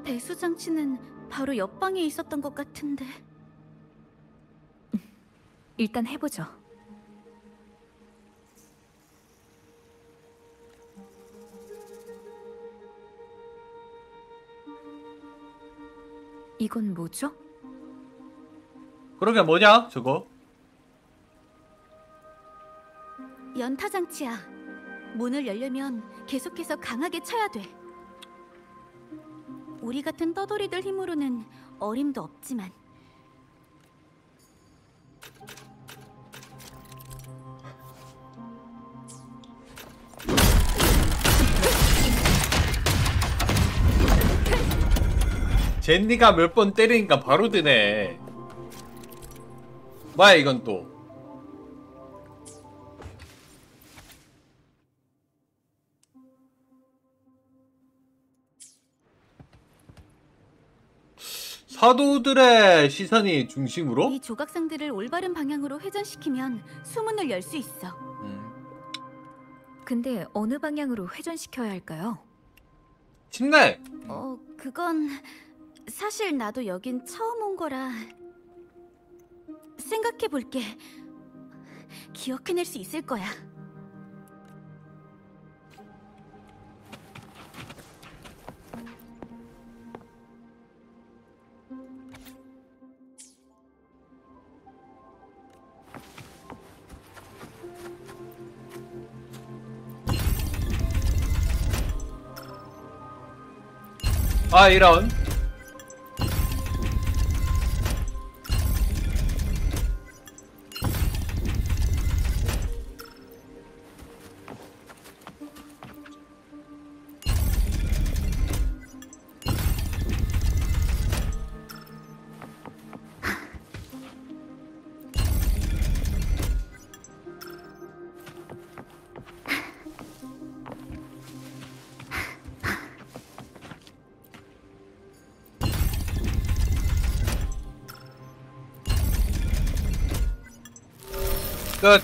배수 장치는 바로 옆방에 있었던 것 같은데. 일단 해보죠. 이건 뭐죠? 그러게 뭐냐, 저거? 연타 장치야. 문을 열려면 계속해서 강하게 쳐야 돼. 우리 같은 떠돌이들 힘으로는 어림도 없지만. 젠니가 몇 번 때리니까 바로 드네. 뭐야 이건 또. 사도들의 시선이 중심으로? 이 조각상들을 올바른 방향으로 회전시키면 수문을 열 수 있어. 근데 어느 방향으로 회전시켜야 할까요? 침대! 그건 사실 나도 여긴 처음 온 거라 생각해 볼게. 기억해낼 수 있을 거야. 아 이런. 끝.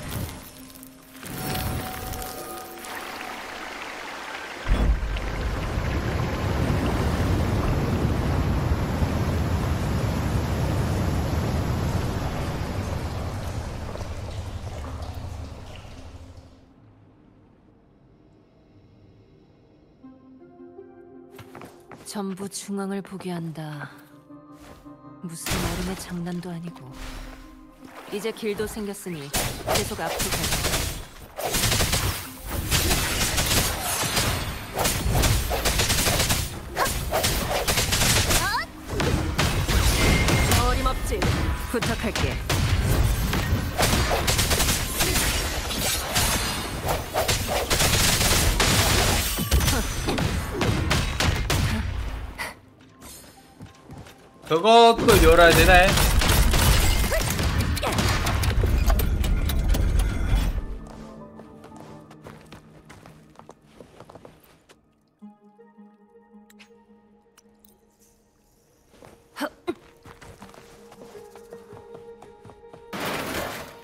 전부 중앙을 보게 한다. 무슨 어른의 장난도 아니고. 이제 길도 생겼으니 계속 앞으로 가자. 어림없지. 부탁할게. 저것도 열어야 되네.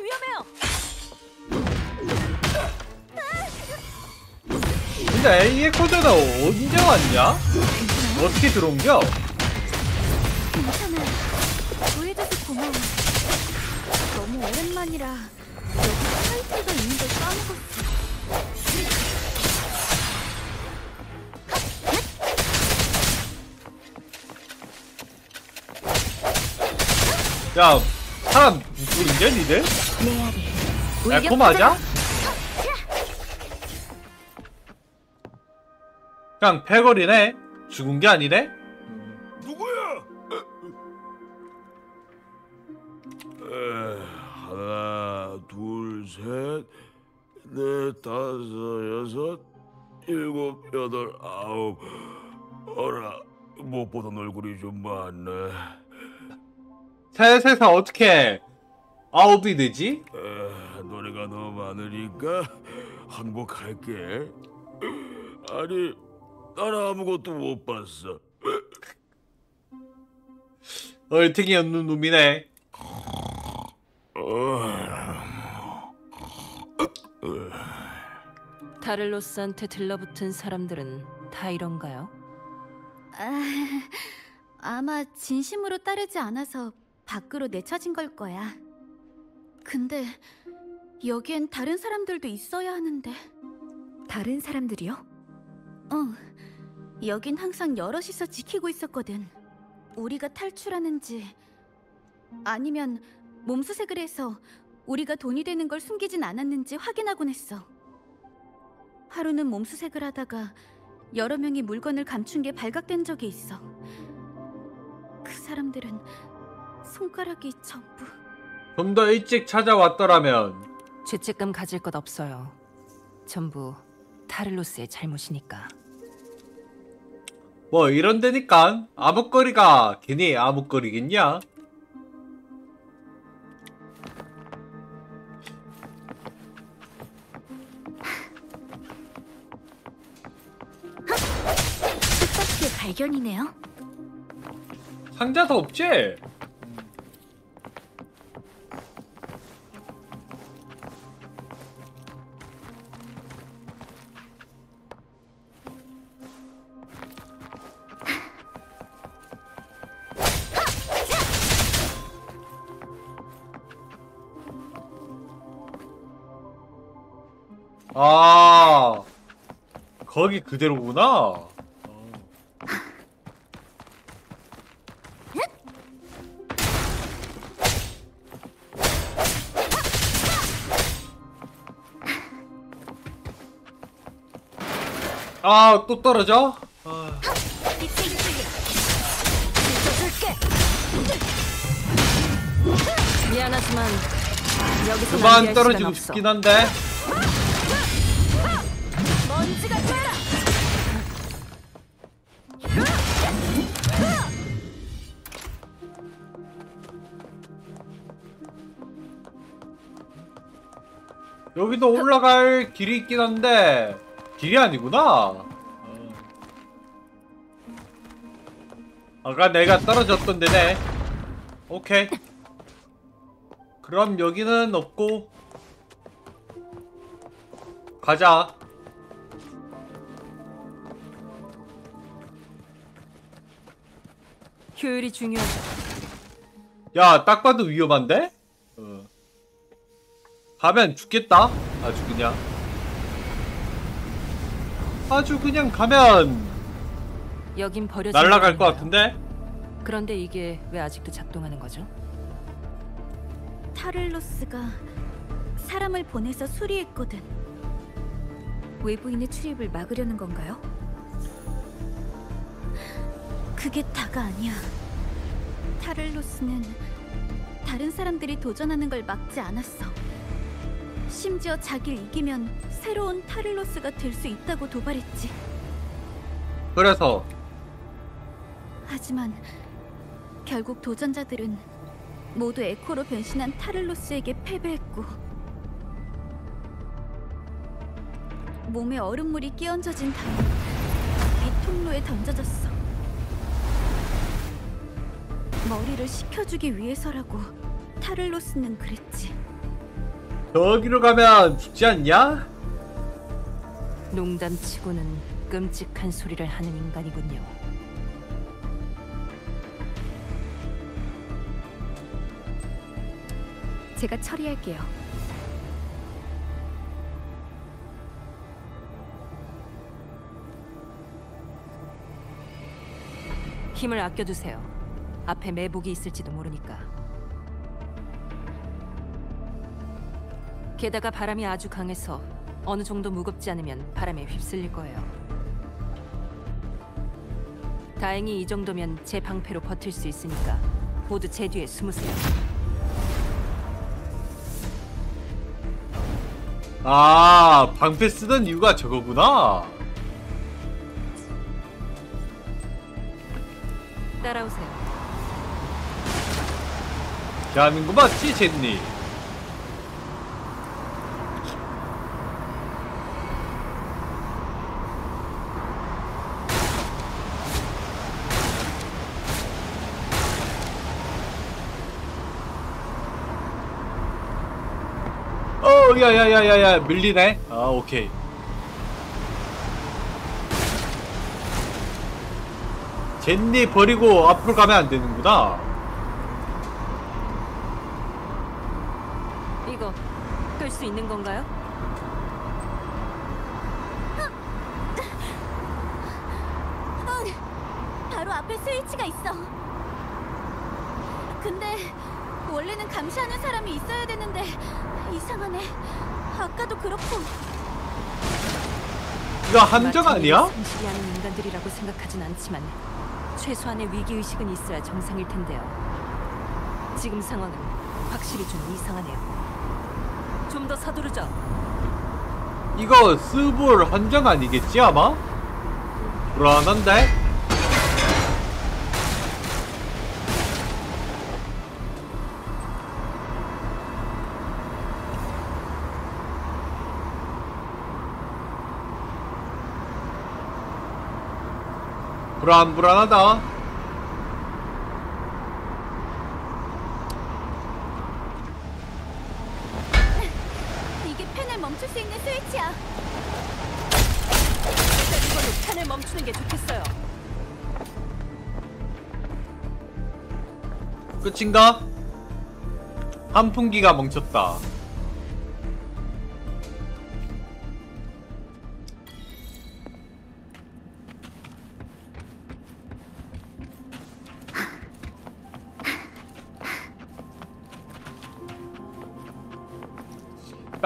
위험해요. 근데 A의 코드는 언제 왔냐? 어떻게 들어온겨? 괜찮아. 구해줘서 고마워. 너무 오랜만이라 여기 타이틀가 있는 걸 까먹었어. 야, 사람 누구인데 니들? 메아리. 에코 맞아? 그냥 패거리네? 죽은 게 아니네? 누구야? 하나, 둘, 셋, 넷, 다섯, 여섯, 일곱, 여덟, 아홉. 어라, 못 보던 얼굴이 좀 많네. 셋에서 어떻게 9이 되지? 노래가 너무 많으니까 항복할게. 아니, 나는 아무것도 못 봤어. 얼탱이 없는 놈이네. 다를로스한테 들러붙은 사람들은 다 이런가요? 아마 진심으로 따르지 않아서 밖으로 내쳐진 걸 거야. 근데 여기엔 다른 사람들도 있어야 하는데. 다른 사람들이요? 여긴 항상 여럿이서 지키고 있었거든. 우리가 탈출하는지 아니면 몸수색을 해서 우리가 돈이 되는 걸 숨기진 않았는지 확인하곤 했어. 하루는 몸수색을 하다가 여러 명이 물건을 감춘 게 발각된 적이 있어. 그 사람들은 손가락이 전부... 좀 더 일찍 찾아왔더라면. 죄책감 가질 것 없어요. 전부 타를로스의 잘못이니까. 뭐 이런 데니까 암흑거리가 괜히 암흑거리겠냐? 뜻밖의 발견이네요. 상자도 없지? 아, 거기 그대로구나. 아, 또 떨어져? 아. 미안하지만 여기서 그만 낭비할 떨어지고 시간 없어. 싶긴 한데. 먼지가 되라! 여기도 올라갈 길이 있긴 한데 길이 아니구나. 아까 내가 떨어졌던 데네. 오케이. 그럼 여기는 없고 가자. 효율이 중요하죠. 야, 딱 봐도 위험한데? 가면 죽겠다. 아주 그냥. 아주 그냥 가면 여긴 버려진 날아갈 것 공간이에요. 같은데? 그런데 이게 왜 아직도 작동하는 거죠? 타를로스가 사람을 보내서 수리했거든. 외부인의 출입을 막으려는 건가요? 그게 다가 아니야. 타를로스는 다른 사람들이 도전하는 걸 막지 않았어. 심지어 자기를 이기면 새로운 타를로스가 될 수 있다고 도발했지. 그래서 하지만 결국 도전자들은 모두 에코로 변신한 타를로스에게 패배했고 몸에 얼음물이 끼얹어진 다음 이 통로에 던져졌어. 머리를 식혀주기 위해서라고 타를로스는 그랬지. 저기로 가면 죽지 않냐? 농담치고는 끔찍한 소리를 하는 인간이군요. 제가 처리할게요. 힘을 아껴두세요. 앞에 매복이 있을지도 모르니까. 게다가 바람이 아주 강해서 어느 정도 무겁지 않으면 바람에 휩쓸릴 거예요. 다행히 이 정도면 제 방패로 버틸 수 있으니까 모두 제 뒤에 숨으세요. 아, 방패 쓰던 이유가 저거구나. 따라오세요. 하는 거 맞지, 젠니? 야야야야야, 밀리네. 아, 오케이. 젠니 버리고 앞으로 가면 안 되는구나. 이거 끌 수 있는 건가요? 바로 앞에 스위치가 있어. 근데 원래는 감시하는 사람이 있어야 되는데 이상하네. 아까도 그렇고. 이거 함정 아니야? 상실이 하는 인간들이라고 생각하진 않지만 최소한의 위기의식은 있어야 정상일 텐데요. 지금 상황은 확실히 좀 이상하네요. 좀 더 서두르죠. 이거 스볼 함정 아니겠지 아마? 불안한데? 불안하다. 이게 펜을 멈출 수 있는 스위치야. 이걸로 펜을 멈추는 게 좋겠어요. 끝인가? 한풍기가 멈췄다.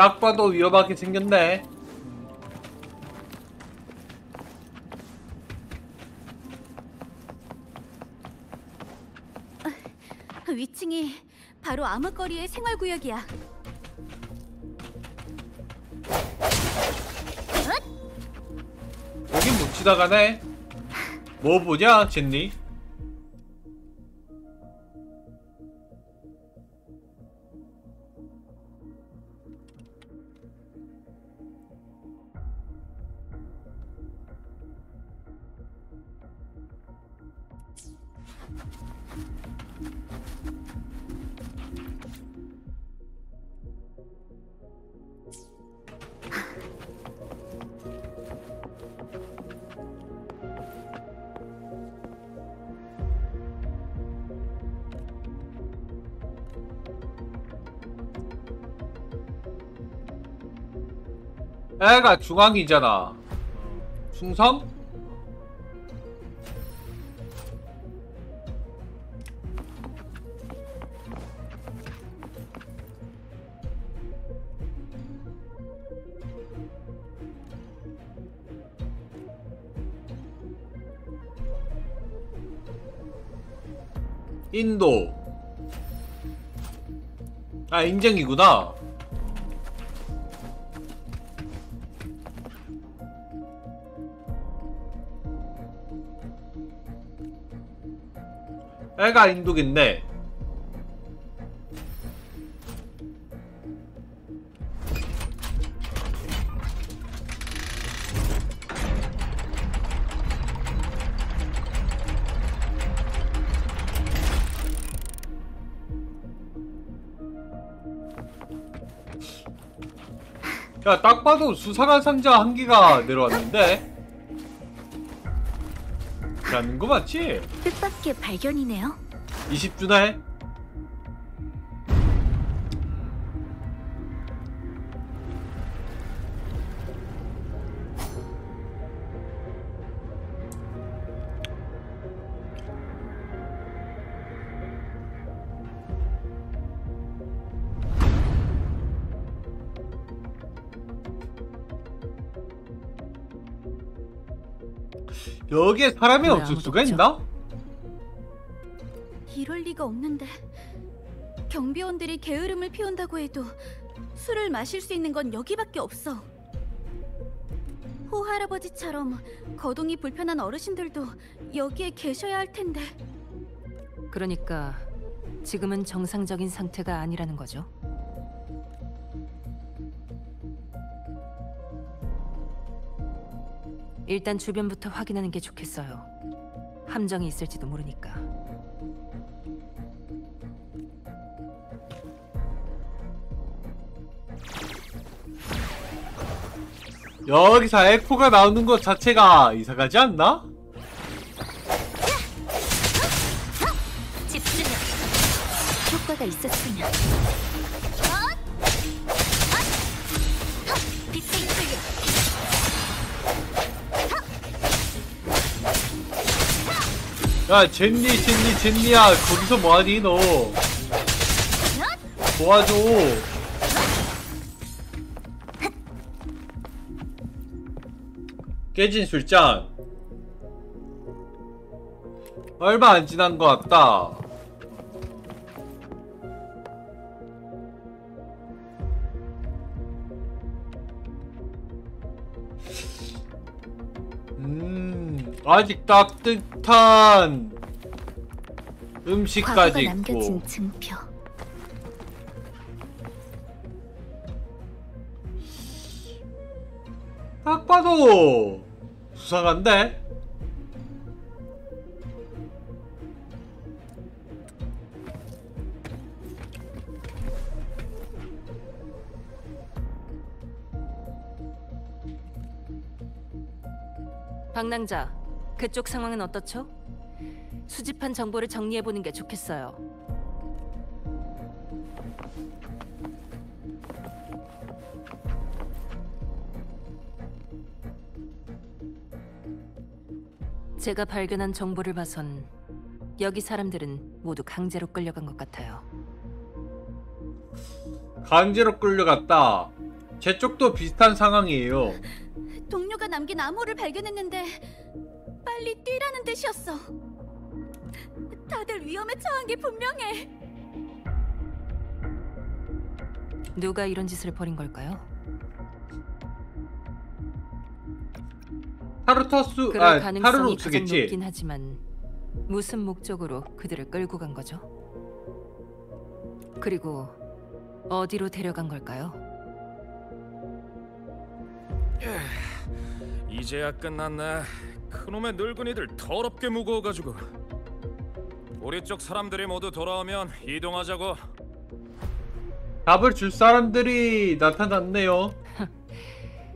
딱 봐도 위험하게 생겼네. 위층이 바로 암흑거리의 생활구역이야. 여긴 못 지나가네. 뭐 보냐, 젠니? 애가 중앙이잖아. 충성? 인도. 아, 인정이구나. 애가 인도겠네. 야, 딱 봐도 수상한 상자 한 개가 내려왔는데? 라는 거 맞지? 뜻밖의 발견이네요. 20주네? 여기에 사람이 왜 없을 아무도 수가 없죠? 있나? 이럴 리가 없는데. 경비원들이 게으름을 피운다고 해도 술을 마실 수 있는 건 여기밖에 없어. 호할아버지처럼 거동이 불편한 어르신들도 여기에 계셔야 할 텐데. 그러니까 지금은 정상적인 상태가 아니라는 거죠. 일단 주변부터 확인하는 게 좋겠어요. 함정이 있을지도 모르니까. 여기서 에코가 나오는 것 자체가 이상하지 않나? 집중력. 효과가 있었으면. 빛의 이끌림. 야, 젠니야, 거기서 뭐하니 너? 도와줘. 깨진 술잔. 얼마 안 지난 것 같다. 아직 따뜻한 음식까지 과거가 있고. 남겨진 증표. 딱 봐도 수상한데? 방랑자, 그쪽 상황은 어떻죠? 수집한 정보를 정리해보는 게 좋겠어요. 제가 발견한 정보를 봐선 여기 사람들은 모두 강제로 끌려간 것 같아요. 강제로 끌려갔다. 제 쪽도 비슷한 상황이에요. 동료가 남긴 암호를 발견했는데 빨리 뛰라는 뜻이었어. 다들 위험에 처한 게 분명해. 누가 이런 짓을 벌인 걸까요? 타르터스, 그럴 가능성이 가장 타르로스겠지. 높긴 하지만 무슨 목적으로 그들을 끌고 간 거죠? 그리고 어디로 데려간 걸까요? 이제야 끝났네. 그놈의 늙은이들 더럽게 무거워가지고. 우리 쪽 사람들이 모두 돌아오면 이동하자고. 답을 줄 사람들이 나타났네요.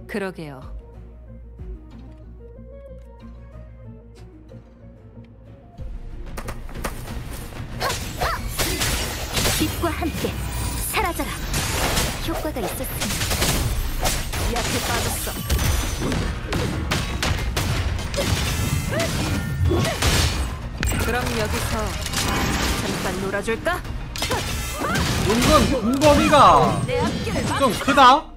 그러게요. 빛과 함께 사라져라. 효과가 있었으면. 약해 빠졌어. 그럼 여기서 잠깐 놀아줄까? 은근 공범이가 내 앞길을 막. 좀 크다?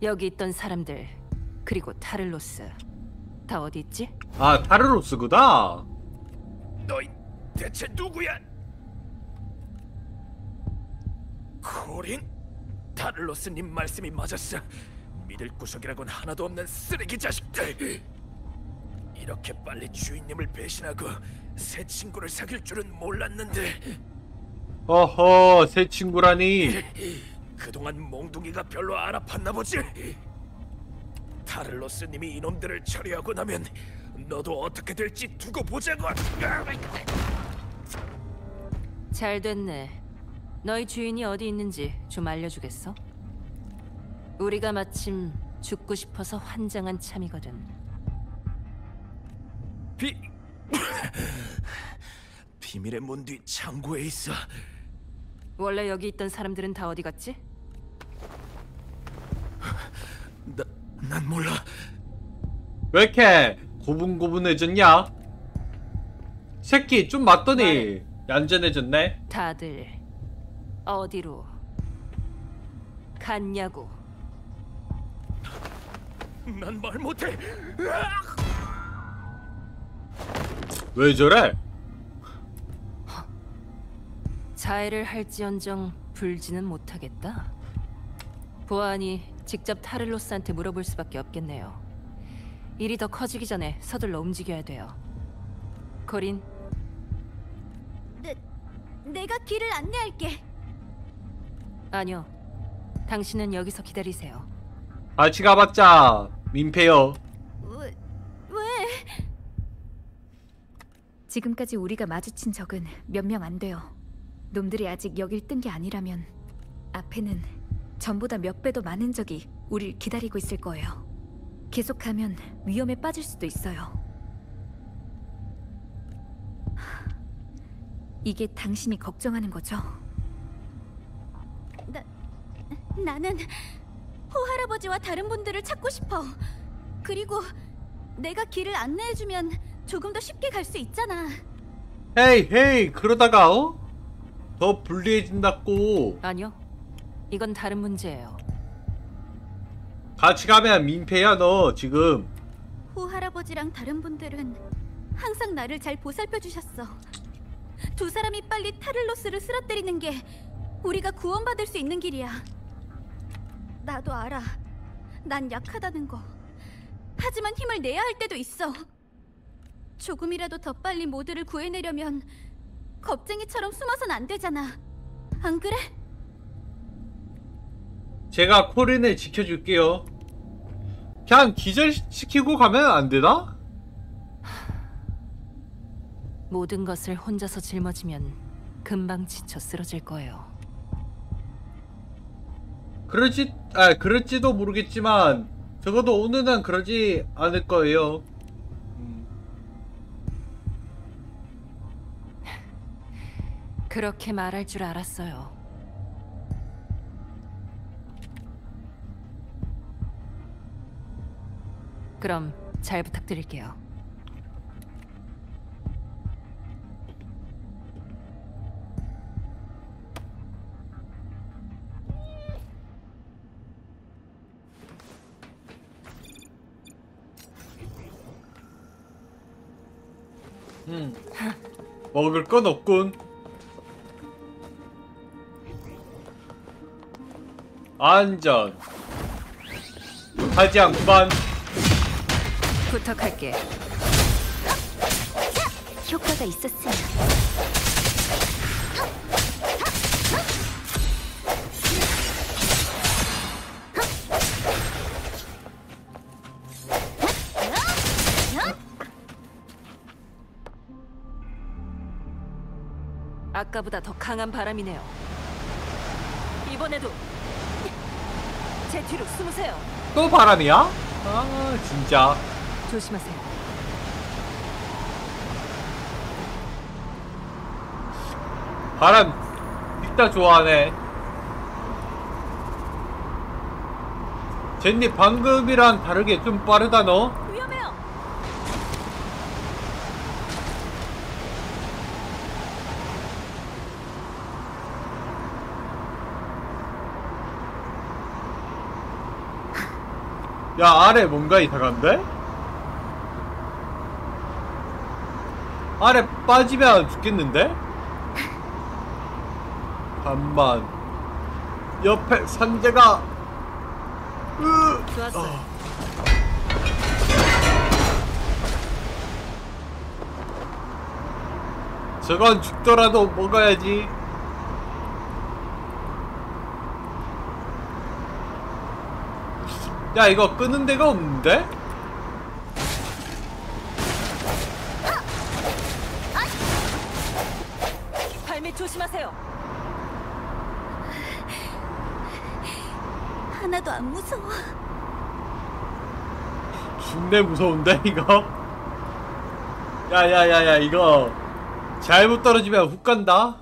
여기 있던 사람들 그리고 타를로스 다 어디 있지? 아, 타르로스구나. 너희 대체 누구야? 코린? 타를로스님 말씀이 맞았어. 믿을 구석이라곤 하나도 없는 쓰레기 자식들. 이렇게 빨리 주인님을 배신하고 새 친구를 사귈 줄은 몰랐는데 어허, 새 친구라니. 그동안 몽둥이가 별로 안 아팠나 보지. 타를로스님이 이놈들을 처리하고 나면 너도 어떻게 될지 두고 보자고. 잘 됐네. 너희 주인이 어디 있는지 좀 알려주겠어? 우리가 마침 죽고 싶어서 환장한 참이거든. 비밀의 문 뒤 창고에 있어. 원래 여기 있던 사람들은 다 어디 갔지? 난 몰라. 왜 이렇게 고분고분해졌냐? 새끼 좀 맞더니 얌전해졌네. 다들 어디로 갔냐고. 난 말 못해. 왜 저래? 자해를 할지언정 불지는 못하겠다. 보아하니 직접 타를로스한테 물어볼 수밖에 없겠네요. 일이 더 커지기 전에 서둘러 움직여야 돼요. 코린, 내가 길을 안내할게. 아니요. 당신은 여기서 기다리세요. 같이 가봤자 민폐요. 왜? 지금까지 우리가 마주친 적은 몇 명 안 돼요. 놈들이 아직 여길 뜬 게 아니라면 앞에는 전보다 몇 배 더 많은 적이 우릴 기다리고 있을 거예요. 계속하면 위험에 빠질 수도 있어요. 이게 당신이 걱정하는 거죠? 나는 호할아버지와 다른 분들을 찾고 싶어. 그리고 내가 길을 안내해주면 조금 더 쉽게 갈 수 있잖아. 헤이 그러다가 더 불리해진다고. 아니요. 이건 다른 문제예요. 같이 가면 민폐야 너 지금. 호할아버지랑 다른 분들은 항상 나를 잘 보살펴 주셨어. 두 사람이 빨리 타를로스를 쓰러뜨리는 게 우리가 구원받을 수 있는 길이야. 나도 알아. 난 약하다는 거. 하지만 힘을 내야 할 때도 있어. 조금이라도 더 빨리 모두를 구해내려면 겁쟁이처럼 숨어선 안 되잖아. 안 그래? 제가 코린을 지켜줄게요. 그냥 기절시키고 가면 안 되나? 모든 것을 혼자서 짊어지면 금방 지쳐 쓰러질 거예요. 그럴지도 모르겠지만 적어도 오늘은 그러지 않을 거예요. 그렇게 말할 줄 알았어요. 그럼 잘 부탁드릴게요. 먹을 건 없군. 안전 하지 않구만. 부탁할게. 효과가 있었으면. 아까보다 더 강한 바람이네요. 이번에도 제 뒤로 숨으세요. 또 바람이야? 아 진짜. 조심하세요. 바람 진짜 좋아하네. 젠니 방금이랑 다르게 좀 빠르다 너. 위험해요. 야 아래 뭔가 이상한데? 아래 빠지면 죽겠는데? 잠만 옆에 산재가 좋았어요. 저건 죽더라도 먹어야지. 야, 이거 끄는 데가 없는데? 발밑 조심하세요. 하나도 안 무서워. 죽네 무서운데 이거? 야야야야, 이거 잘못 떨어지면 훅 간다.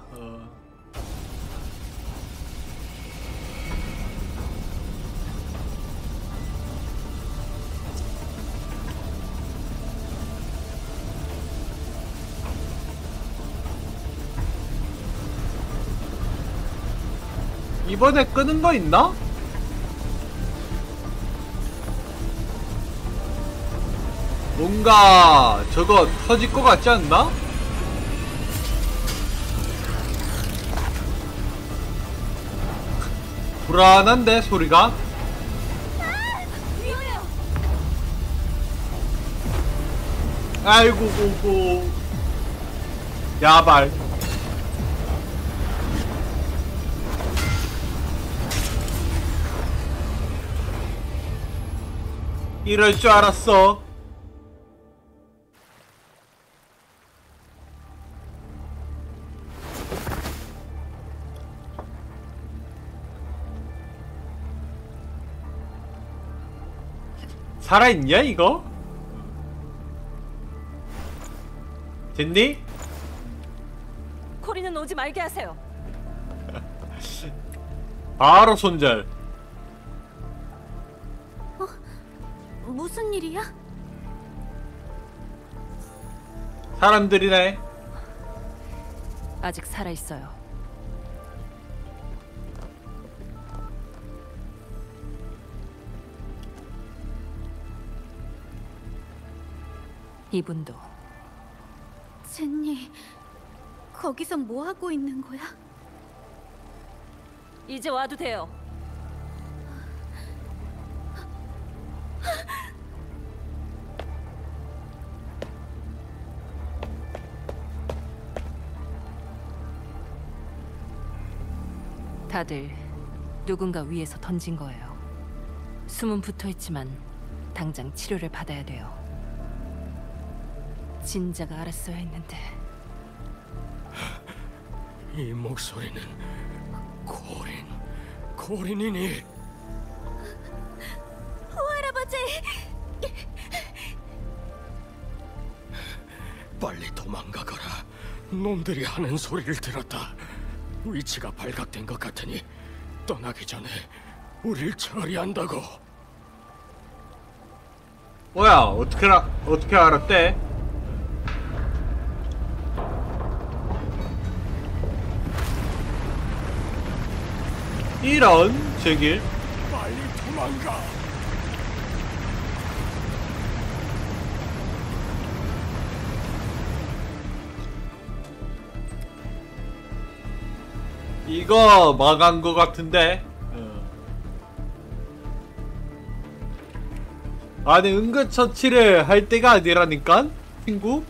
이번에 끄는 거 있나? 뭔가 저거 터질 것 같지 않나? 불안한데 소리가? 아이고 고고 야발. 이럴 줄 알았어. 살아있냐 이거? 됐니? 코리는 오지 말게 하세요. 바로 손절. 무슨 일이야? 사람들이네. 아직 살아 있어요. 이분도. 젠니, 거기서 뭐 하고 있는 거야? 이제 와도 돼요. 다들 누군가 위에서 던진 거예요. 숨은 붙어있지만 당장 치료를 받아야 돼요. 진자가 알았어야 했는데. 이 목소리는 코린이니? 할아버지! 빨리 도망가거라. 놈들이 하는 소리를 들었다. 위치가 발각된 것 같으니 떠나기 전에 우릴 처리한다고. 뭐야, 어떻게 알았대? 이런 제길. 빨리 도망가. 이거 막은 거 같은데. 아니, 응급처치를 할 때가 아니라니까, 친구.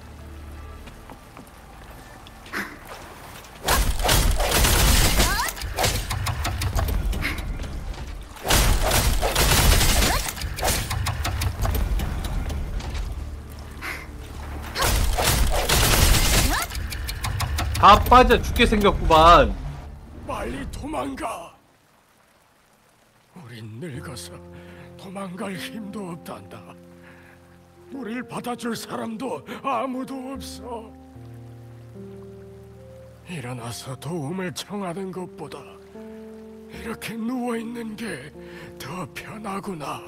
다 빠져 죽게 생겼구만. 빨리 도망가. 우린 늙어서 도망갈 힘도 없단다. 우릴 받아줄 사람도 아무도 없어. 일어나서 도움을 청하는 것보다 이렇게 누워있는 게 더 편하구나.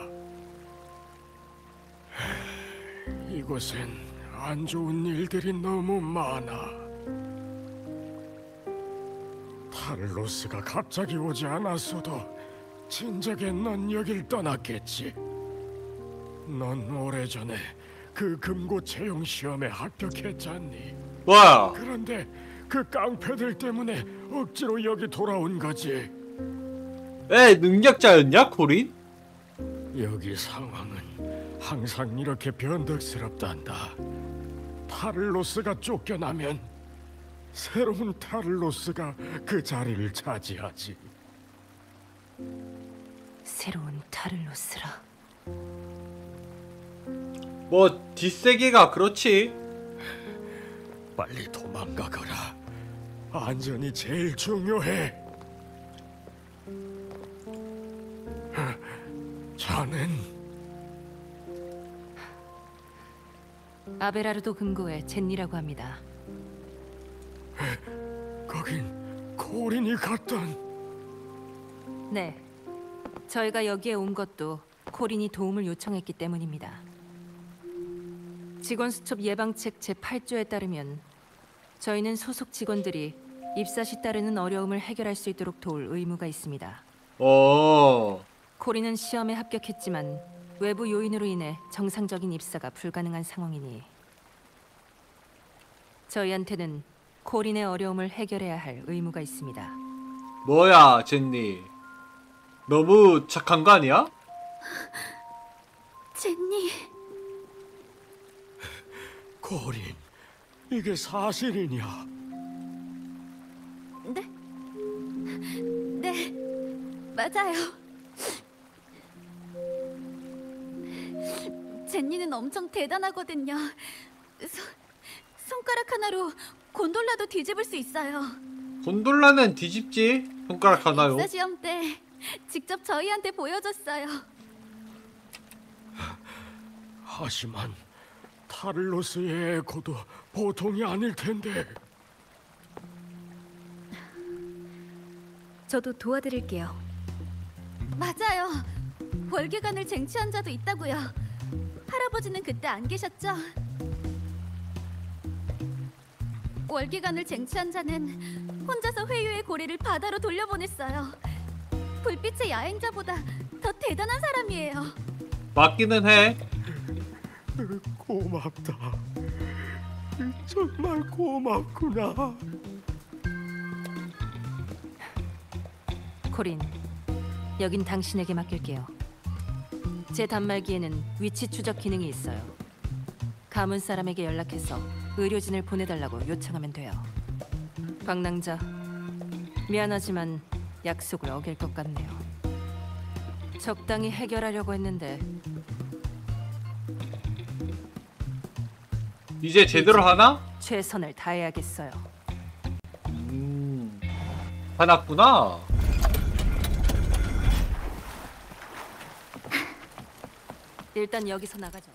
이곳엔 안 좋은 일들이 너무 많아. 탈로스가 갑자기 오지 않았어도 진작에 넌 여길 떠났겠지. 넌 오래전에 그 금고 채용 시험에 합격했잖니. 뭐야? 그런데 그 깡패들 때문에 억지로 여기 돌아온 거지. 에, 능력자였냐, 코린? 여기 상황은 항상 이렇게 변덕스럽단다. 탈로스가 쫓겨나면 새로운 타를로스가 그 자리를 차지하지. 새로운 타를로스라. 뭐 뒷세계가 그렇지. 빨리 도망가거라. 안전이 제일 중요해. 자넨 아베라르도 금고의 젠니라고 합니다. 거긴 코린이 갔던. 네, 저희가 여기에 온 것도 코린이 도움을 요청했기 때문입니다. 직원 수첩 예방책 제8조에 따르면 저희는 소속 직원들이 입사 시 따르는 어려움을 해결할 수 있도록 도울 의무가 있습니다. 코린은 시험에 합격했지만 외부 요인으로 인해 정상적인 입사가 불가능한 상황이니 저희한테는 코린의 어려움을 해결해야 할 의무가 있습니다. 뭐야, 젠니. 너무 착한 거 아니야? 젠니, 코린, 이게 사실이냐? 네, 맞아요. 젠니는 엄청 대단하거든요. 손가락 하나로 곤돌라도 뒤집을 수 있어요. 곤돌라는 뒤집지. 손가락 하나요. 입사 시험 때 직접 저희한테 보여줬어요. 하지만 타를로스의 에고도 보통이 아닐 텐데. 저도 도와드릴게요. 맞아요. 월계관을 쟁취한 자도 있다고요. 할아버지는 그때 안 계셨죠? 월계관을 쟁취한 자는 혼자서 회유의 고리를 바다로 돌려보냈어요. 불빛의 야행자보다 더 대단한 사람이에요. 맞기는 해. 고맙다. 정말 고맙구나. 코린, 여긴 당신에게 맡길게요. 제 단말기에는 위치 추적 기능이 있어요. 가문 사람에게 연락해서 의료진을 보내달라고 요청하면 돼요. 방랑자, 미안하지만 약속을 어길 것 같네요. 적당히 해결하려고 했는데 이제 제대로 하나? 최선을 다해야겠어요. 화났구나. 일단 여기서 나가죠.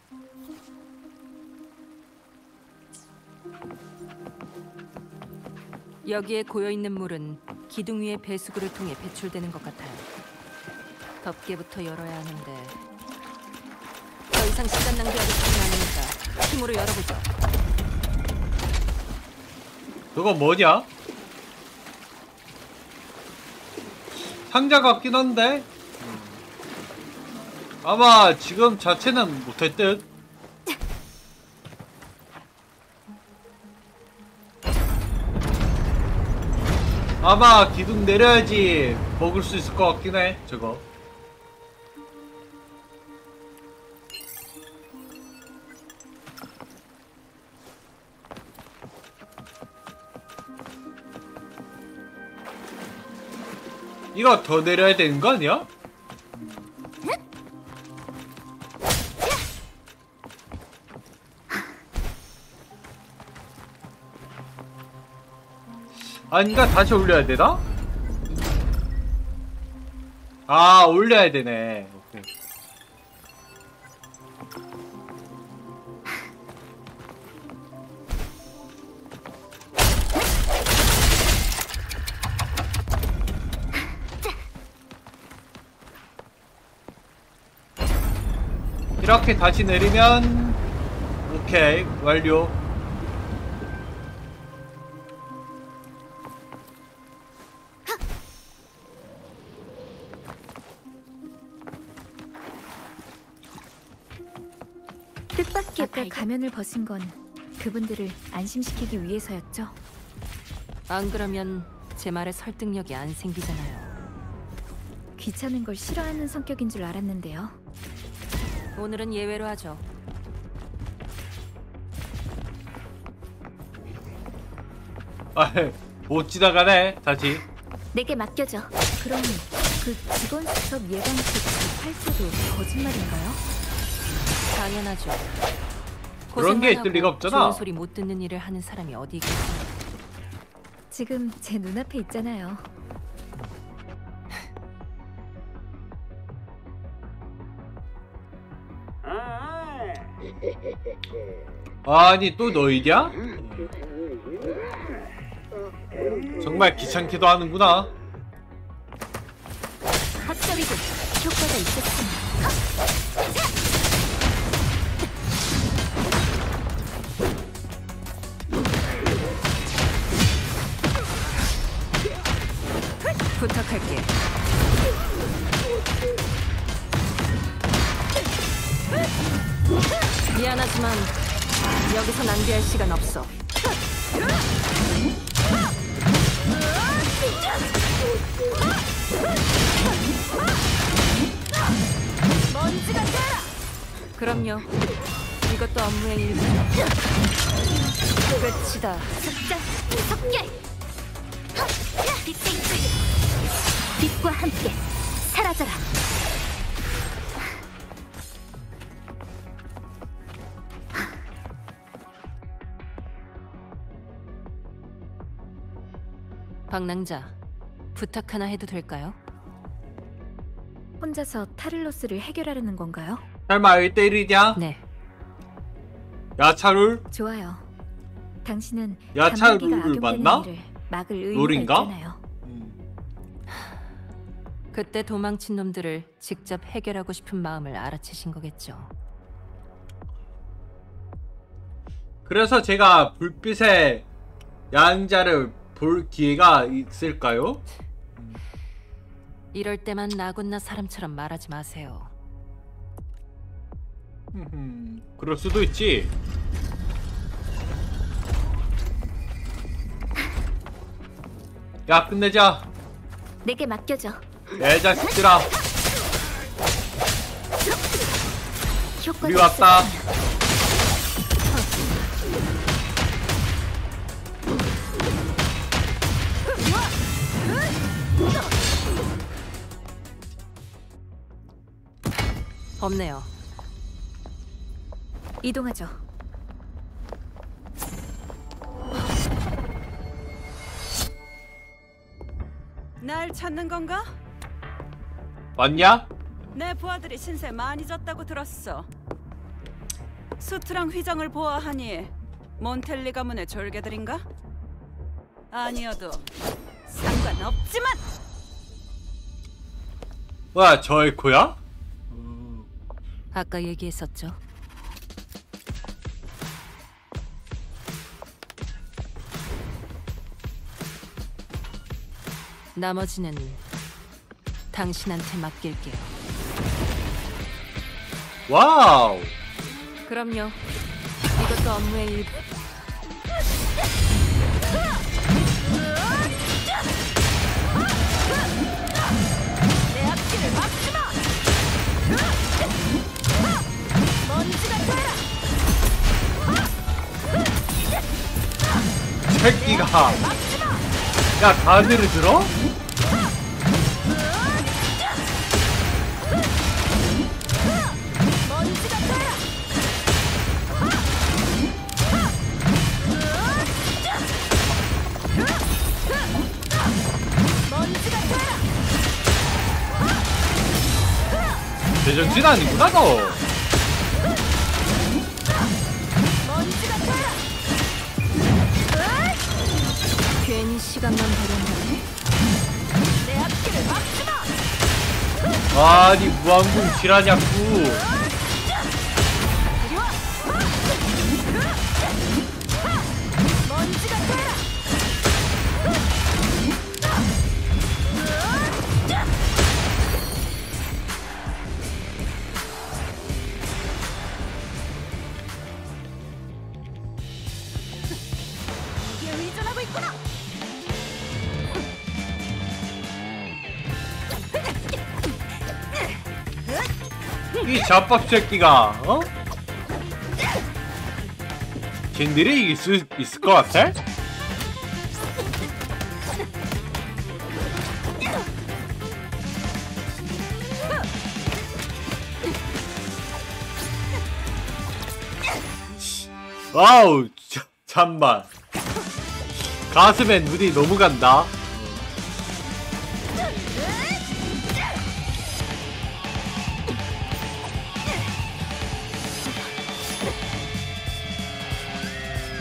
여기에 고여있는 물은 기둥 위의 배수구를 통해 배출되는 것 같아요. 덮개부터 열어야 하는데 더 이상 시간 낭비하기 좋지 않으니까 힘으로 열어보죠. 그건 뭐냐? 상자 같긴 한데 아마 지금 자체는 못할 듯. 아마 기둥 내려야지 먹을 수 있을 것 같긴 해. 저거 이거 더 내려야 되는 거 아니야? 아닌가? 다시 올려야 되나? 아, 올려야 되네. 오케이. 이렇게 다시 내리면 오케이, 완료. 뜻밖의 가면을 벗은 건 그분들을 안심시키기 위해서였죠. 안 그러면 제 말에 설득력이 안 생기잖아요. 귀찮은 걸 싫어하는 성격인 줄 알았는데요. 오늘은 예외로 하죠. 아, 못 지나가네. 다시. 내게 맡겨줘. 그럼 그 직원 수첩 예방 조치 활소도 거짓말인가요? 당연하죠. 그런 게 고생만 있을 리가 하고 없잖아. 좋은 소리 못 듣는 일을 하는 사람이 어디 있겠어요. 지금 제 눈앞에 있잖아요. 아니 또 너희냐? 정말 귀찮기도 하는구나. 합격이군. 효과가 있었구나. 부탁할게. 미안하지만 여기서 낭비할 시간 없어. 먼지가 돼. 그럼요. 이것도 업무의 일부죠. 끝이다. 숫자 섞여. 빛과 함께 사라져라. 박낭자, 부탁 하나 해도 될까요? 혼자서 타를로스를 해결하려는 건가요? 설마 1대1이냐? 네. 야차룰? 좋아요. 당신은 야차 단말기가 룰 악용되는 맞나? 일을 막을 의무가 룰인가? 있잖아요. 그때 도망친 놈들을 직접 해결하고 싶은 마음을 알아채신 거겠죠. 그래서 제가 불빛의 야행자를 볼 기회가 있을까요? 이럴 때만 나군나 사람처럼 말하지 마세요. 그럴 수도 있지. 야 끝내자. 내게 맡겨줘. 내 자식들아. 효과가 우리 왔다. 없네요. 이동하죠. 날 찾는 건가? 맞냐? 내 부하들이 신세 많이 졌다고 들었어. 수트랑 휘정을 보아하니 몬텔리 가문의 졸개들인가? 아니어도 상관없지만. 뭐야 저 에코야? 아까 얘기했었죠. 나머지는 당신한테 맡길게요. 와우. 그럼요. 이것도 업무의 일부. 내 앞길을 막지 마. 먼지가 되라. 새끼가. 야 가드를 들어? 먼지가 되라. 먼지가 되라. 제정신 아니구나 너. 먼지가 되라. 괜히 시간만 버렸네. 내 앞길을 막지 마. 아니 무한궁 지라냐고. 이리 와. 먼지가 되라. 이게 의존하고 있구나. 이 잡밥 새끼가 어? 쟤들이 이길 수 있을 것 같아? 와우, 잠만. 가슴에 눈이 너무 간다.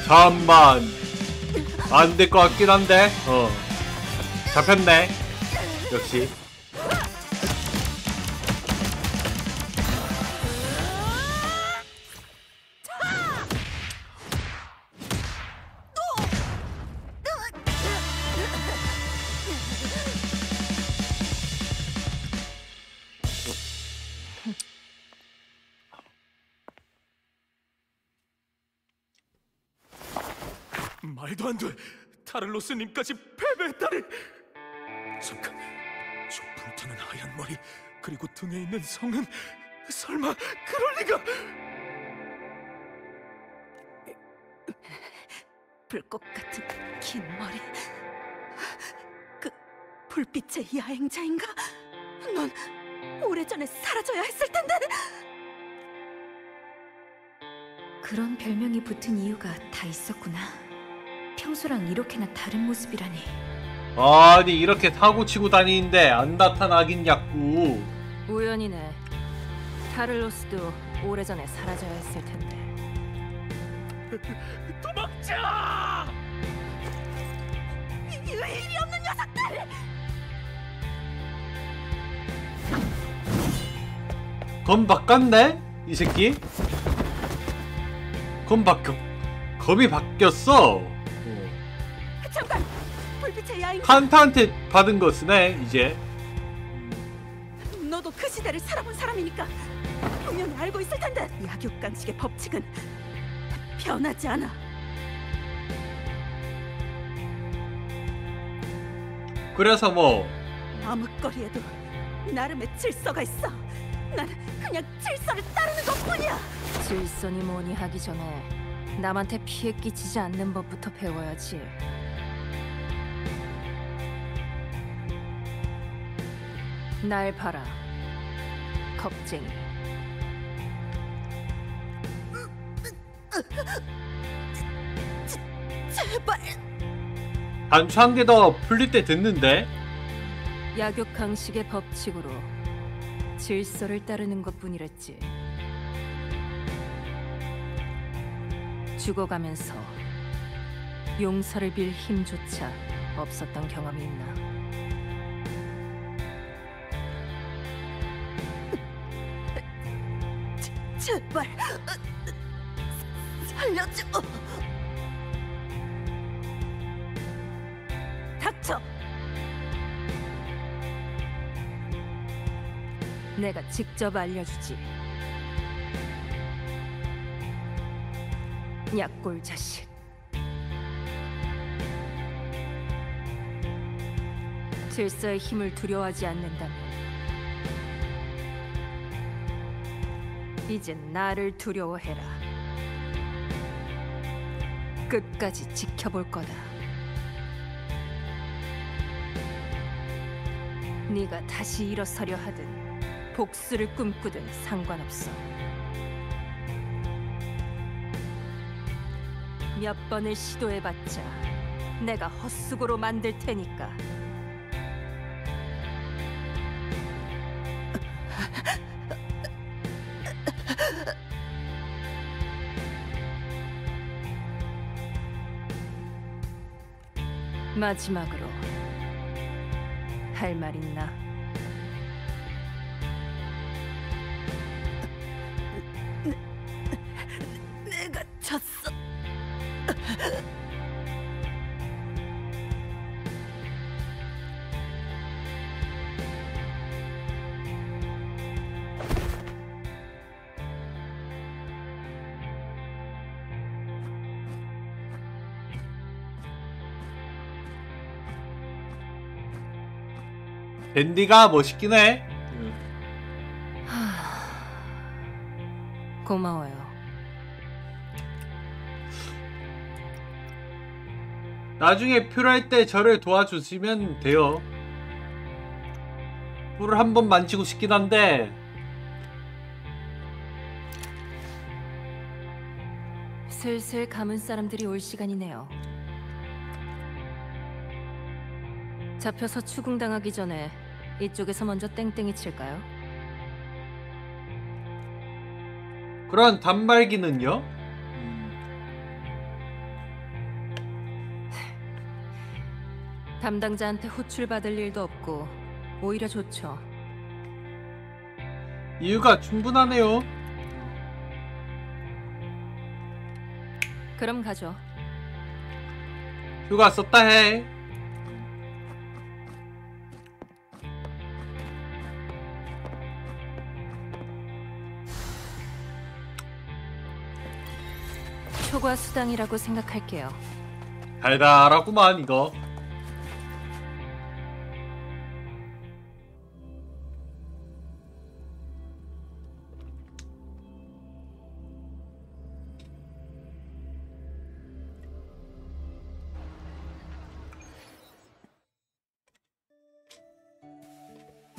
잠만. 안 될 것 같긴 한데. 잡혔네. 역시. 말도 안 돼. 타를로스님까지 패배했다니. 잠깐, 저 불타는 하얀 머리 그리고 등에 있는 성은 설마 그럴 리가? 불꽃 같은 긴 머리. 그 불빛의 야행자인가? 넌 오래전에 사라져야 했을 텐데. 그런 별명이 붙은 이유가 다 있었구나. 평소랑 이렇게나 다른 모습이라니. 아니 이렇게 사고치고 다니는데 안 나타나긴 자꾸. 우연이네. 타를로스도 오래전에 사라져야 했을 텐데. 도망쳐! 의리 없는 녀석들! 검 바꿨네? 이 새끼? 검이 바뀌었어. 잠깐! 불빛의 야인. 판타한테 받은 거 쓰네 이제. 너도 그 시대를 살아본 사람이니까 분명히 알고 있을 텐데. 약육강식의 법칙은 변하지 않아. 그래서 뭐 아뭇거리에도 나름의 질서가 있어. 난 그냥 질서를 따르는 것뿐이야. 질서니 뭐니 하기 전에 남한테 피해 끼치지 않는 법부터 배워야지. 날 봐라, 겁쟁이. 제발. 단추 한 개 더 풀릴 때 됐는데. 약육강식의 법칙으로 질서를 따르는 것뿐이랬지. 죽어가면서 용서를 빌 힘조차 없었던 경험이 있나? 제발 살려줘. 닥쳐. 내가 직접 알려주지. 약골 자식. 질서의 힘을 두려워하지 않는다면 이젠 나를 두려워해라. 끝까지 지켜볼 거다. 네가 다시 일어서려 하든 복수를 꿈꾸든 상관없어. 몇 번을 시도해봤자 내가 헛수고로 만들 테니까. 마지막으로 할 말 있나? 내가 졌어. 밴디가 멋있긴 해. 고마워요. 나중에 필요할 때 저를 도와주시면 돼요. 뿔을 한번 만지고 싶긴 한데 슬슬 가문 사람들이 올 시간이네요. 잡혀서 추궁당하기 전에 이쪽에서 먼저 땡땡이 칠까요? 그런 단말기는요? 담당자한테 호출받을 일도 없고 오히려 좋죠. 이유가 충분하네요. 그럼 가죠. 휴가 썼다 해. 초과 수당이라고 생각할게요. 달달하구만 이거.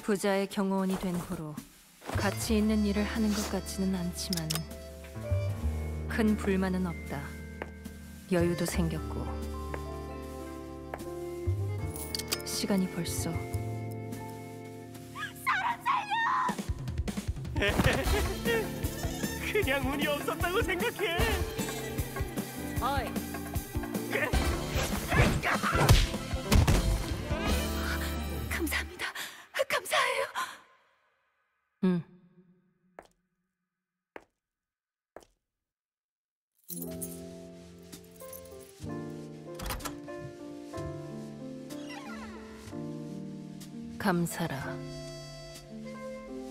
부자의 경호원이 된 후로 가치 있는 일을 하는 것 같지는 않지만 큰 불만은 없다. 여유도 생겼고 시간이 벌써 그냥 운이 없었다고 생각해. 어이. 감사합니다. 감사해요. 감사라.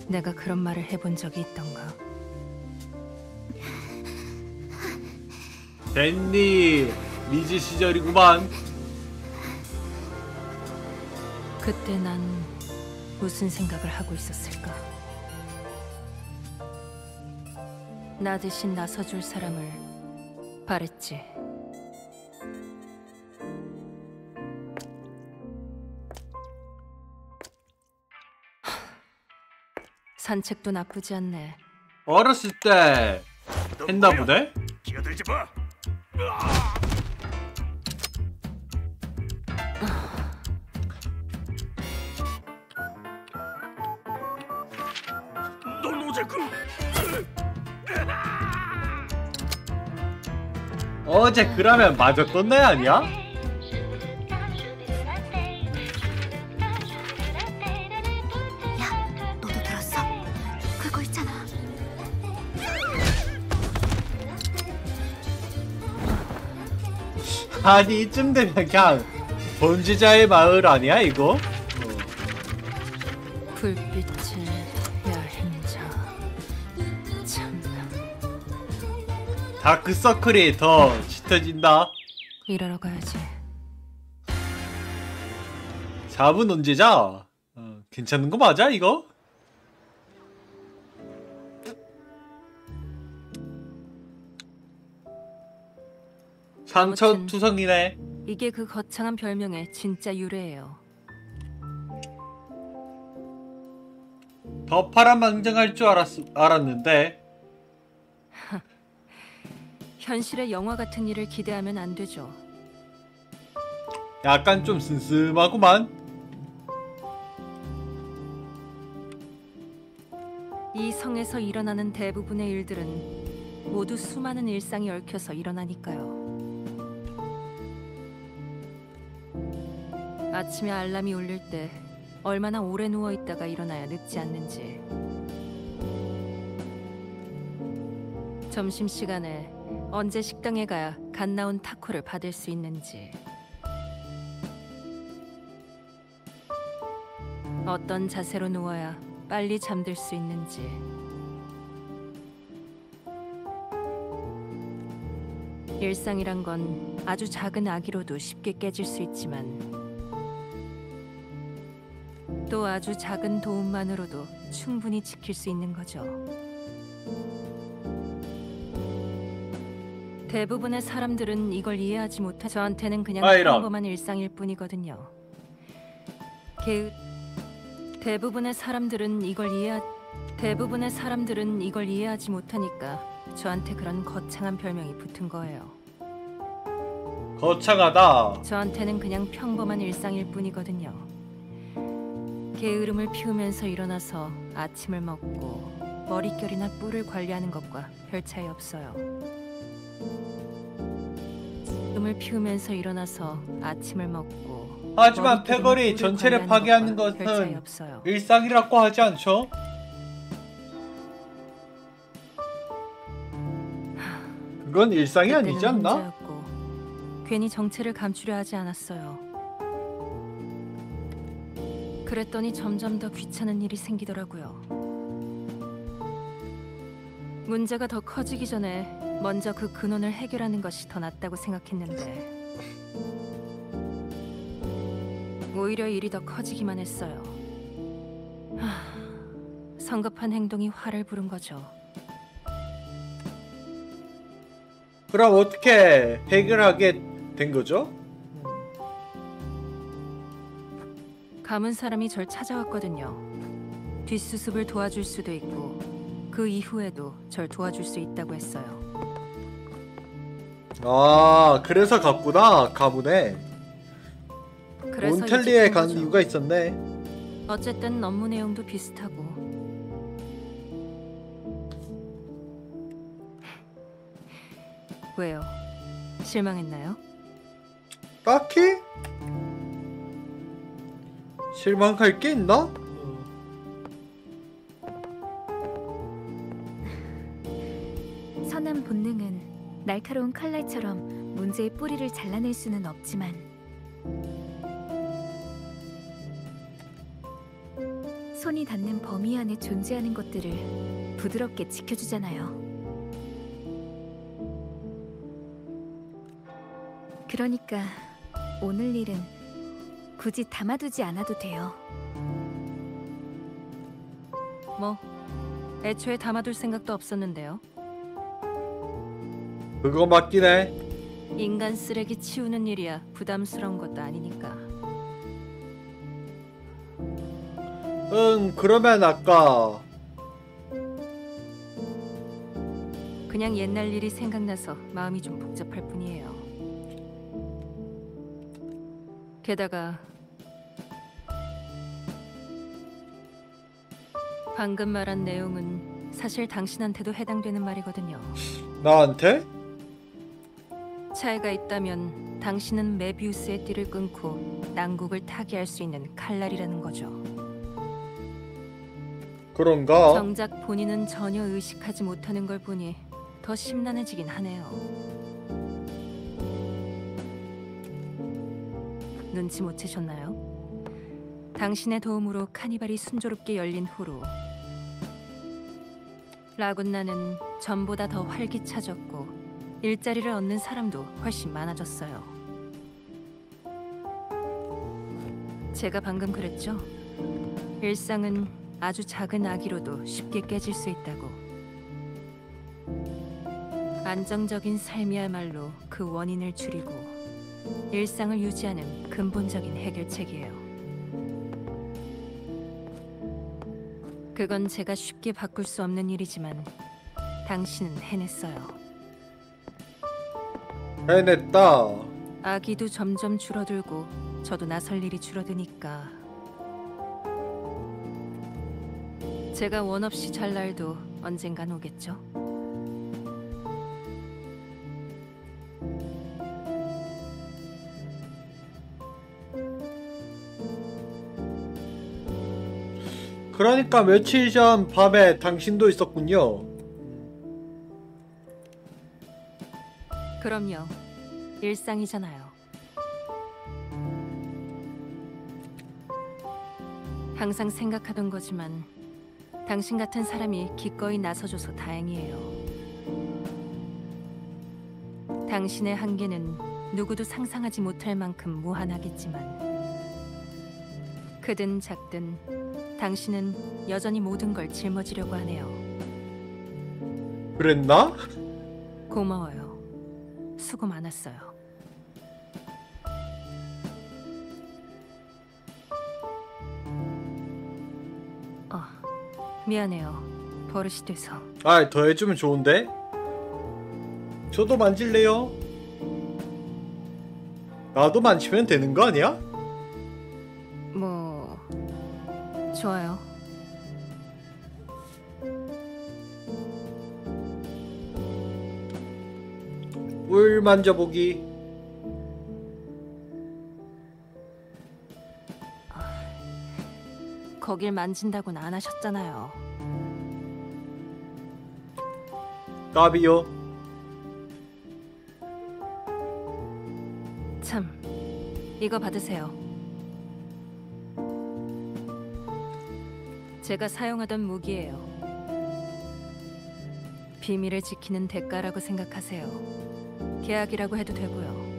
내가 그런 말을 해본 적이 있던가? 댄니 리즈 시절이구만. 그때 난 무슨 생각을 하고 있었을까? 나 대신 나서줄 사람을 바랬지. 산책도 나쁘지 않네. 어렸을 때 했나 보네? 끼어들지 마. 넌 어제 어제 그러면 맞았던 애 아니야? 너도 들었어? 그거 있잖아. 아니 이쯤 되면 그냥 범죄자의 마을 아니야 이거? 불빛의 여행자. 참나. 다크서클이 더 짙어진다. 일하러 가야지. 4분 언제자? 괜찮은 거 맞아 이거? 상처투성이네. 이게 그 거창한 별명의 진짜 유래예요. 더 파란만장할 줄 알았는데. 현실의 영화 같은 일을 기대하면 안 되죠. 약간 좀 슴슴하구만. 이 성에서 일어나는 대부분의 일들은 모두 수많은 일상이 얽혀서 일어나니까요. 아침에 알람이 울릴 때 얼마나 오래 누워있다가 일어나야 늦지 않는지, 점심시간에 언제 식당에 가야 갓 나온 타코를 받을 수 있는지, 어떤 자세로 누워야 빨리 잠들 수 있는지, 일상이란 건 아주 작은 악의로도 쉽게 깨질 수 있지만 또 아주 작은 도움만으로도 충분히 지킬 수 있는 거죠. 대부분의 사람들은 이걸 이해하지 못해 저한테는 그냥 평범한 일상일 뿐이거든요. 대부분의 사람들은 이걸 이해하지 못하니까 저한테 그런 거창한 별명이 붙은 거예요. 거창하다. 저한테는 그냥 평범한 일상일 뿐이거든요. 게으름을 피우면서 일어나서 아침을 먹고 머릿결이나 뿔을 관리하는 것과 별 차이 없어요. 게으름을 피우면서 일어나서 아침을 먹고 하지만 머릿결이나 패거리 뿔을 전체를 관리하는 파괴하는 것과 별 차이 것은 없어요. 일상이라고 하지 않죠? 그건 일상이 그때는 아니지 않나? 혼자였고, 괜히 정체를 감추려 하지 않았어요. 그랬더니 점점 더 귀찮은 일이 생기더라고요. 문제가 더 커지기 전에 먼저 그 근원을 해결하는 것이 더 낫다고 생각했는데 오히려 일이 더 커지기만 했어요. 성급한 행동이 화를 부른 거죠. 그럼 어떻게 해결하게 된 거죠? 감은 사람이 절 찾아왔거든요. 뒷수습을 도와줄 수도 있고 그 이후에도 절 도와줄 수 있다고 했어요. 아, 그래서 갔구나, 가문에. 그래서 몬텔리에 이직한 간 거죠. 이유가 있었네. 어쨌든 업무 내용도 비슷하고 왜요? 실망했나요? 딱히? 실망할 게 있나? 선한 본능은 날카로운 칼날처럼 문제의 뿌리를 잘라낼 수는 없지만 손이 닿는 범위 안에 존재하는 것들을 부드럽게 지켜주잖아요. 그러니까 오늘 일은 굳이 담아두지 않아도 돼요. 뭐 애초에 담아둘 생각도 없었는데요. 그거 맞긴 해. 인간 쓰레기 치우는 일이야 부담스러운 것도 아니니까. 그러면 아까 그냥 옛날 일이 생각나서 마음이 좀 복잡할 뿐이에요. 게다가 방금 말한 내용은 사실 당신한테도 해당되는 말이거든요. 나한테? 차이가 있다면 당신은 메비우스의 띠를 끊고 난국을 타개할 수 있는 칼날이라는 거죠. 그런가? 정작 본인은 전혀 의식하지 못하는 걸 보니 더 심란해지긴 하네요. 눈치 못 채셨나요? 당신의 도움으로 카니발이 순조롭게 열린 후로 라군나는 전보다 더 활기차졌고 일자리를 얻는 사람도 훨씬 많아졌어요. 제가 방금 그랬죠? 일상은 아주 작은 아기로도 쉽게 깨질 수 있다고. 안정적인 삶이야말로 그 원인을 줄이고 일상을 유지하는 근본적인 해결책이에요. 그건 제가 쉽게 바꿀 수 없는 일이지만 당신은 해냈어요. 해냈다. 아기도 점점 줄어들고 저도 나설 일이 줄어드니까 제가 원 없이 잘 날도 언젠간 오겠죠. 그러니까 며칠 전 밤에 당신도 있었군요. 그럼요. 일상이잖아요. 항상 생각하던 거지만 당신 같은 사람이 기꺼이 나서줘서 다행이에요. 당신의 한계는 누구도 상상하지 못할 만큼 무한하겠지만 크든 작든 당신은 여전히 모든 걸 짊어지려고 하네요. 그랬나? 고마워요. 수고 많았어요. 미안해요. 버릇이 돼서. 아, 더 해주면 좋은데? 저도 만질래요. 나도 만지면 되는 거 아니야? 뭐 좋아요. 울 만져보기. 거길 만진다고는 안 하셨잖아요. 까비요. 참, 이거 받으세요. 제가 사용하던 무기예요. 비밀을 지키는 대가라고 생각하세요. 계약이라고 해도 되고요.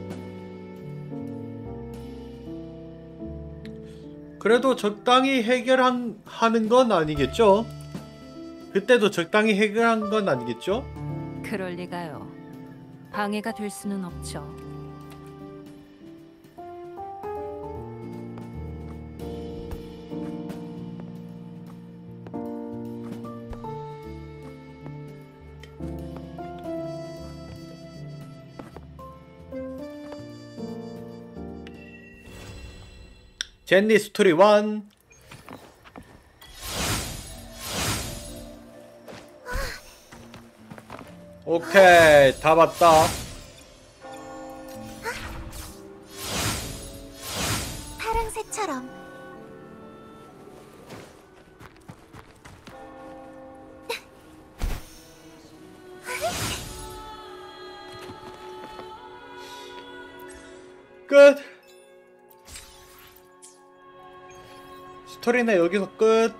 그래도 적당히 하는 건 아니겠죠? 그때도 적당히 해결한 건 아니겠죠? 그럴 리가요. 방해가 될 수는 없죠. 젠니 스토리 1. 오케이, 다 봤다. 파랑새처럼. 끝. 스토리는 여기서 끝.